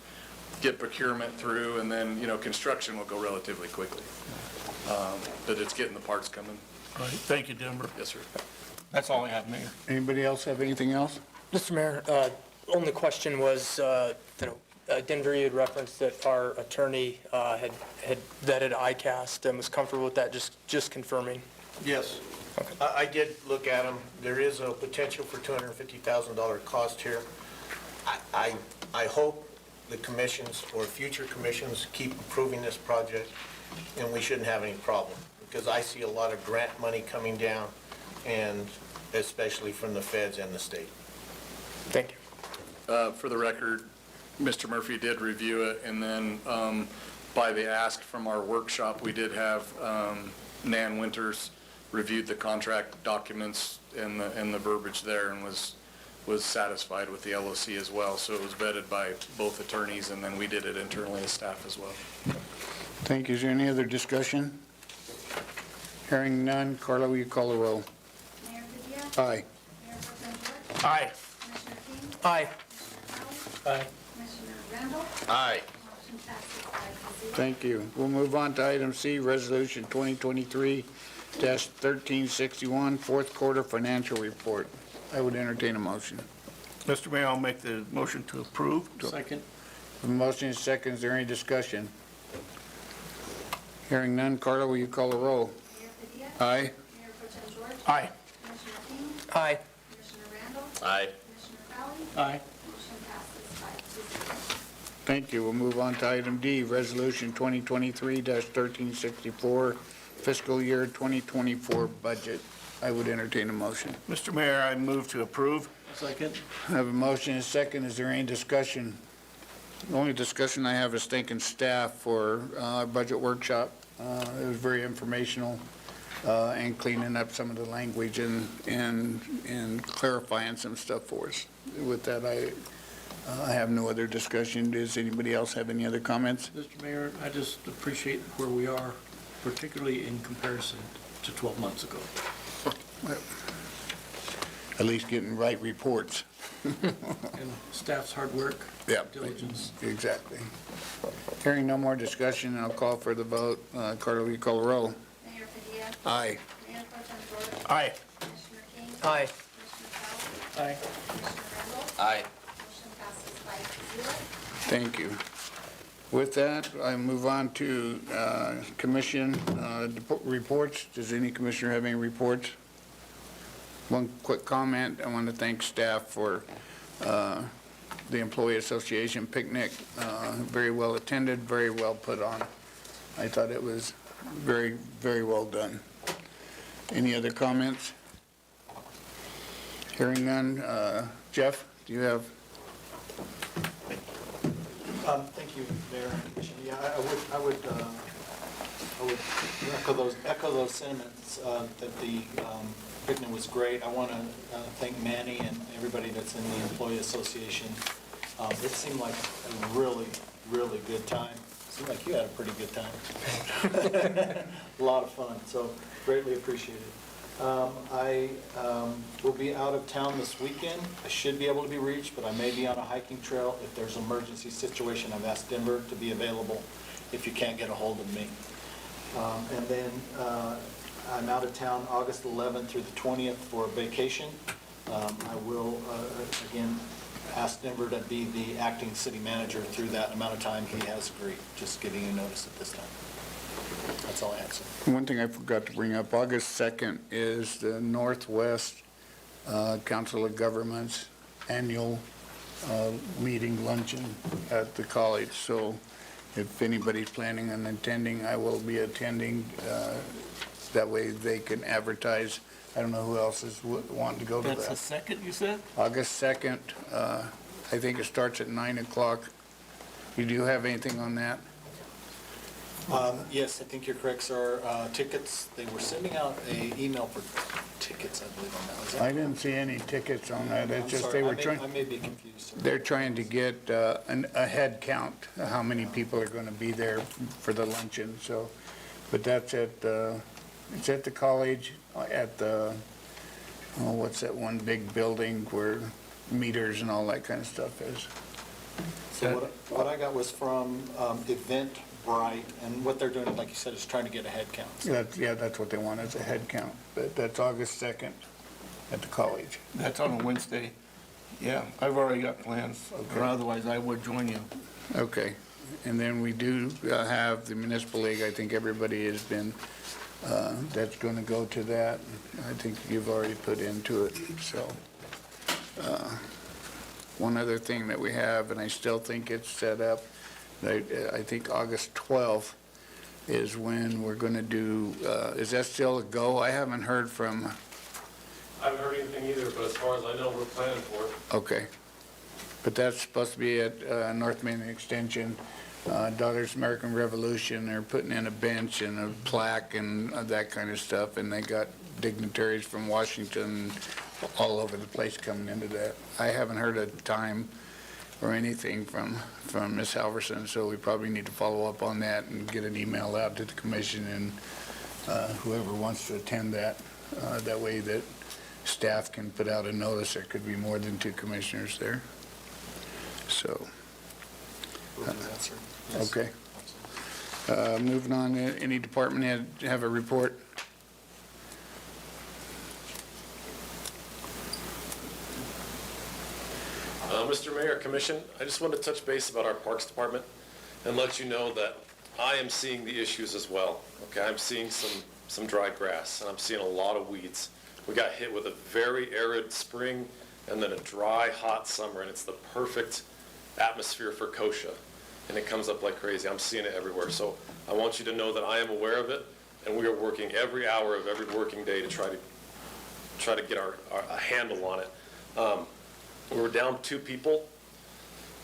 Get procurement through, and then, construction will go relatively quickly. But it's getting the parts coming. All right, thank you, Denver. Yes, sir. That's all I have, Mayor. Anybody else have anything else? Mr. Mayor, only question was, Denver, you had referenced that our attorney had vetted ICAST and was comfortable with that, just confirming. Yes. I did look at them. There is a potential for $250,000 cost here. I hope the commissions or future commissions keep approving this project, and we shouldn't have any problem, because I see a lot of grant money coming down, and especially from the feds and the state. Thank you. For the record, Mr. Murphy did review it, and then by the ask from our workshop, we did have Nan Winters reviewed the contract documents and the verbiage there, and was satisfied with the LOC as well. So it was vetted by both attorneys, and then we did it internally as staff as well. Thank you. Is there any other discussion? Hearing none. Carla, will you call the roll? Mayor Padilla? Aye. Mayor Pro Tem George? Aye. Commissioner King? Aye. Commissioner Crowley? Aye. Commissioner Randall? Aye. Motion passes 5-0. Thank you. We'll move on to item C, Resolution 2023-1361, fourth quarter financial report. I would entertain a motion. Mr. Mayor, I'll make the motion to approve. Second. A motion is second. Is there any discussion? Hearing none. Carla, will you call the roll? Mayor Padilla? Aye. Mayor Pro Tem George? Aye. Commissioner King? Aye. Commissioner Randall? Aye. Commissioner Crowley? Aye. Motion passes 5-0. Thank you. We'll move on to item D, Resolution 2023-1364, fiscal year 2024 budget. I would entertain a motion. Mr. Mayor, I move to approve. Second. I have a motion and a second. Is there any discussion? The only discussion I have is thanking staff for our budget workshop. It was very informational and cleaning up some of the language and clarifying some stuff for us. With that, I have no other discussion. Does anybody else have any other comments? Mr. Mayor, I just appreciate where we are, particularly in comparison to 12 months ago. At least getting right reports. And staff's hard work, Yeah, diligence. exactly. Hearing no more discussion, I'll call for the vote. Carter, will you call the roll? Mayor Padilla? Aye. Mayor Pro Tem George? Aye. Commissioner King? Aye. Commissioner Crowley? Aye. Commissioner Randall? Aye. Motion passes 5-0. Thank you. With that, I move on to commission reports. Does any commissioner have any reports? One quick comment. I want to thank staff for the Employee Association picnic. Very well attended, very well put on. I thought it was very, very well done. Any other comments? Hearing none. Jeff, do you have? Thank you, Mayor and Commission. Yeah, I would echo those sentiments that the picnic was great. I want to thank Manny and everybody that's in the Employee Association. It seemed like a really, really good time. Seemed like you had a pretty good time. A lot of fun, so greatly appreciated. I will be out of town this weekend. I should be able to be reached, but I may be on a hiking trail. If there's an emergency situation, I've asked Denver to be available if you can't get a hold of me. And then I'm out of town August 11th through the 20th for a vacation. I will, again, ask Denver to be the acting city manager through that amount of time. He has agreed, just giving you notice at this time. That's all I have, sir. One thing I forgot to bring up, August 2nd is the Northwest Council of Governments annual meeting luncheon at the college. So If anybody's planning on attending, I will be attending. That way they can advertise. I don't know who else is wanting to go to that. That's the second, you said? August 2nd, I think it starts at 9 o'clock. You do have anything on that? Yes, I think you're correct, sir. Tickets, they were sending out a email for tickets, I believe, on that. Was that I didn't see any tickets on that. It's I'm just sorry, they were I may- trying. I may be confused, sir. They're trying to get a head count, how many people are going to be there for the luncheon, so, but that's it's at the college, at the, what's that one big building where meters and all that kind of stuff is? So what I got was from Eventbrite, and what they're doing, like you said, is trying to get a head count. Yeah, that's what they want, is a head count, but that's August 2nd at the college. That's on a Wednesday. Yeah, I've already got plans, or otherwise I would join you. Okay, and then we do have the municipal league, I think everybody has been, that's going to go to that. I think you've already put into it, so. One other thing that we have, and I still think it's set up, I think August 12th is when we're going to do, is that still a go? I haven't heard from, I haven't heard anything either, but as far as I know, we're planning for it. okay. But that's supposed to be at North Main Extension. Daughters of American Revolution, they're putting in a bench and a plaque and that kind of stuff, and they got dignitaries from Washington all over the place coming into that. I haven't heard a time or anything from Ms. Halverson, so we probably need to follow up on that and get an email out to the commission and whoever wants to attend that. That way that staff can put out a notice. There could be more than 2 commissioners there. So, We'll do that, sir. Yes. okay. Moving on, any department head have a report? Mr. Mayor, Commission, I just want to touch base about our Parks Department and let you know that I am seeing the issues as well. Okay, I'm seeing some dry grass, and I'm seeing a lot of weeds. We got hit with a very arid spring and then a dry, hot summer, and it's the perfect atmosphere for kochia, and it comes up like crazy. I'm seeing it everywhere. So I want you to know that I am aware of it, and we are working every hour of every working day to try to get a handle on it. We were down 2 people.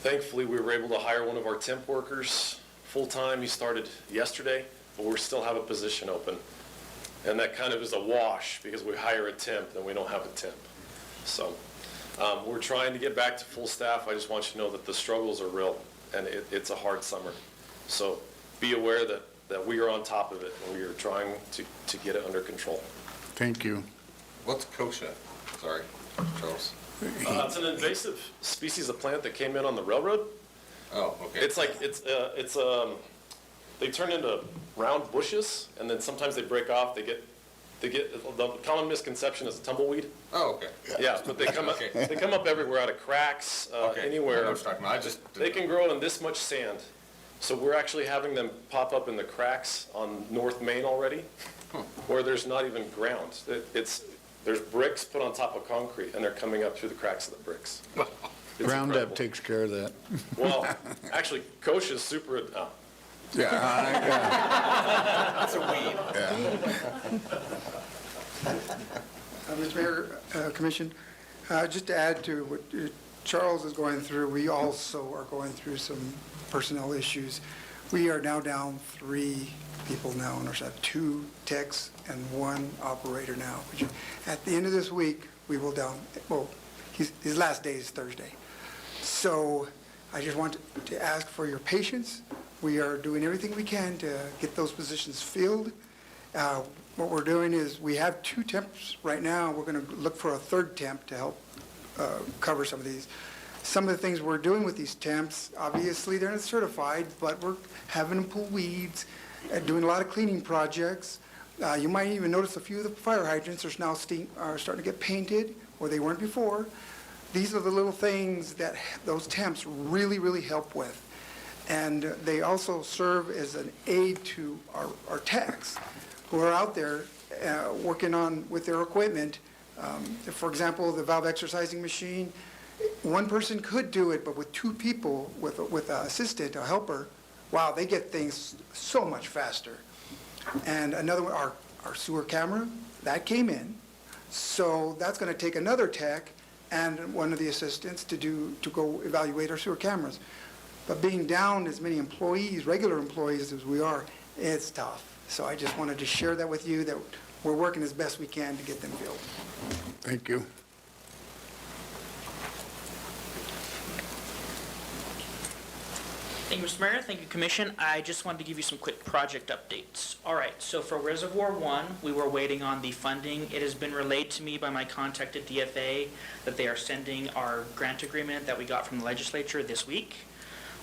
Thankfully, we were able to hire one of our temp workers full-time. He started yesterday, but we still have a position open. And that kind of is a wash because we hire a temp and we don't have a temp. So we're trying to get back to full staff. I just want you to know that the struggles are real and it's a hard summer. So be aware that we are on top of it and we are trying to get it under control. Thank you. What's kochia? Sorry, Charles. It's an invasive species of plant that came in on the railroad. Oh, okay. It's like, they turn into round bushes, and then sometimes they break off, the common misconception is a tumbleweed. Oh, okay. Yeah, but they come up, Okay. they come up everywhere, out of cracks, Okay. anywhere. I know what you're talking about. I just They can grow in this much sand. So we're actually having them pop up in the cracks on North Main already, where there's not even ground. There's bricks put on top of concrete, and they're coming up through the cracks of the bricks. It's Roundup incredible. takes care of that. Well, actually, kochia is super, Yeah. That's a weed. Mr. Mayor, Commission, just to add to what Charles is going through, we also are going through some personnel issues. We are now down 3 people now on our side, 2 techs and 1 operator now. At the end of this week, we will down, well, his last day is Thursday. So I just want to ask for your patience. We are doing everything we can to get those positions filled. What we're doing is, we have 2 temps right now. We're going to look for a 3rd temp to help cover some of these. Some of the things we're doing with these temps, obviously, they're not certified, but we're having them pull weeds, doing a lot of cleaning projects. You might even notice a few of the fire hydrants are starting to get painted, where they weren't before. These are the little things that those temps really, really help with. And they also serve as an aid to our techs who are out there working on with their equipment. For example, the valve exercising machine, 1 person could do it, but with 2 people, with an assistant, a helper, wow, they get things so much faster. And another one, our sewer camera, that came in. So that's going to take another tech and one of the assistants to go evaluate our sewer cameras. But being down as many employees, regular employees as we are, it's tough. So I just wanted to share that with you, that we're working as best we can to get them filled. Thank you. Thank you, Mr. Mayor. Thank you, Commission. I just wanted to give you some quick project updates. All right, so for Reservoir 1, we were waiting on the funding. It has been relayed to me by my contact at DFA that they are sending our grant agreement that we got from the legislature this week.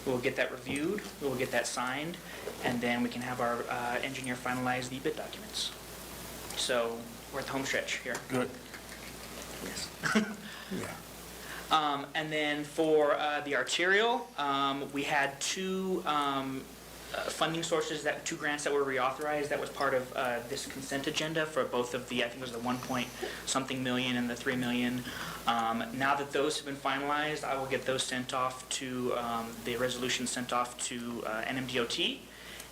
We'll get that reviewed, we'll get that signed, and then we can have our engineer finalize the bid documents. So we're at the home stretch here. Good. Yes. Yeah. And then for the arterial, we had two funding sources, two grants that were reauthorized. That was part of this consent agenda for both of the, I think it was the 1-point-something million and the 3 million. Now that those have been finalized, I will get those sent off to, the resolution sent off to NMDOT.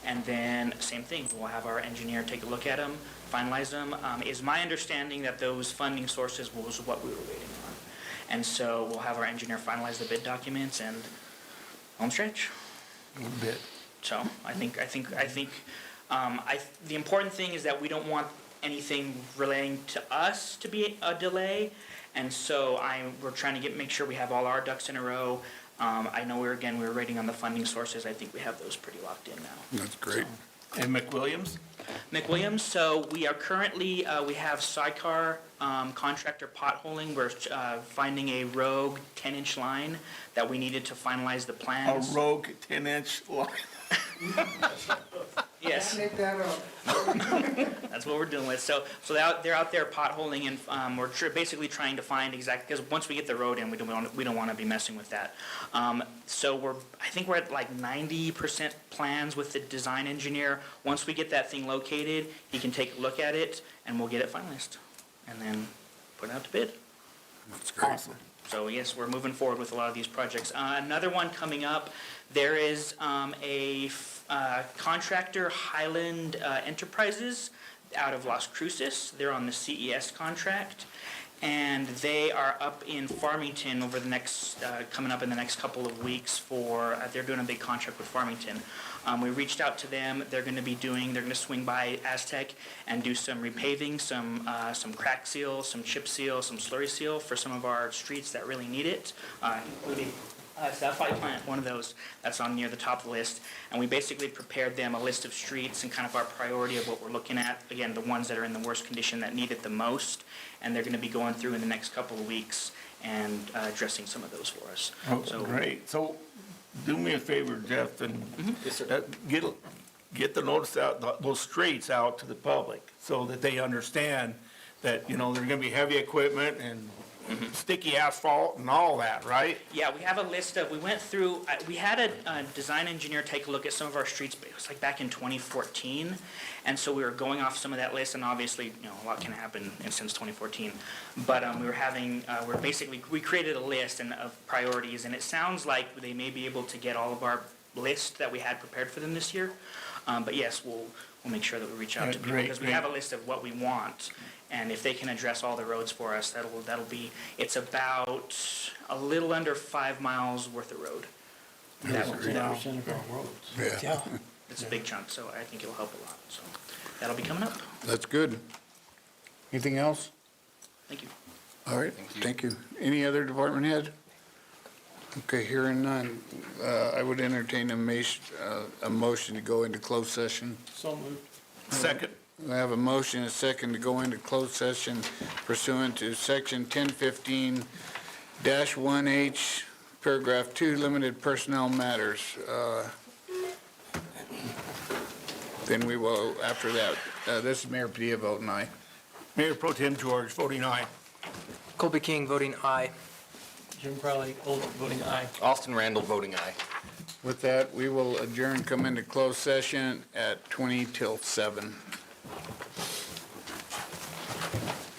And then, same thing, we'll have our engineer take a look at them, finalize them. Is my understanding that those funding sources was what we were waiting on. And so we'll have our engineer finalize the bid documents and home stretch. A bit. So I think the important thing is that we don't want anything relating to us to be a delay. And so we're trying to make sure we have all our ducks in a row. I know we were waiting on the funding sources. I think we have those pretty locked in now. That's great. And McWilliams? McWilliams, so we are currently, we have sidecar contractor potholing. We're finding a rogue 10-inch line that we needed to finalize the plans. A rogue 10-inch line? Yes. Make that up. That's what we're dealing with. So they're out there potholing, and we're basically trying to find exactly, because once we get the road in, we don't want to be messing with that. So I think we're at like 90% plans with the design engineer. Once we get that thing located, he can take a look at it, and we'll get it finalized, and then put it out to bid. That's great. Awesome. So yes, we're moving forward with a lot of these projects. Another one coming up, there is a contractor, Highland Enterprises, out of Las Cruces. They're on the CES contract, and they are up in Farmington over the next, coming up in the next couple of weeks they're doing a big contract with Farmington. We reached out to them. They're going to swing by Aztec and do some repaving, some crack seal, some chip seal, some slurry seal for some of our streets that really need it, including Sapphire Plant, one of those that's on near the top of the list. And we basically prepared them a list of streets and kind of our priority of what we're looking at. Again, the ones that are in the worst condition that need it the most. And they're going to be going through in the next couple of weeks and addressing some of those for us. Oh, great. So do me a favor, Jeff, and get the notice out, those streets out to the public so that they understand that, there's going to be heavy equipment and sticky asphalt and all that, right? Yeah, we have a list we went through, we had a design engineer take a look at some of our streets, but it was like back in 2014. And so we were going off some of that list, and obviously, a lot can happen since 2014. But we created a list of priorities, and it sounds like they may be able to get all of our list that we had prepared for them this year. But yes, we'll make sure that we reach out to people, because we have a list of what we want. And if they can address all the roads for us, it's about a little under 5 miles worth of road. That's 10% of our roads. Yeah. It's a big chunk, so I think it'll help a lot. So that'll be coming up. That's good. Anything else? Thank you. All right, thank you. Any other department head? Okay, hearing none, I would entertain a motion to go into closed session. So moved. Second. I have a motion, a second, to go into closed session pursuant to section 1015-1H, paragraph 2, limited personnel matters. Then we will, after that, this is Mayor Padilla voting aye. Mayor Pro Tem George voting aye. Colby King voting aye. Jim Crowley, voting aye. Austin Randall voting aye. With that, we will adjourn, come into closed session at 20 till 7.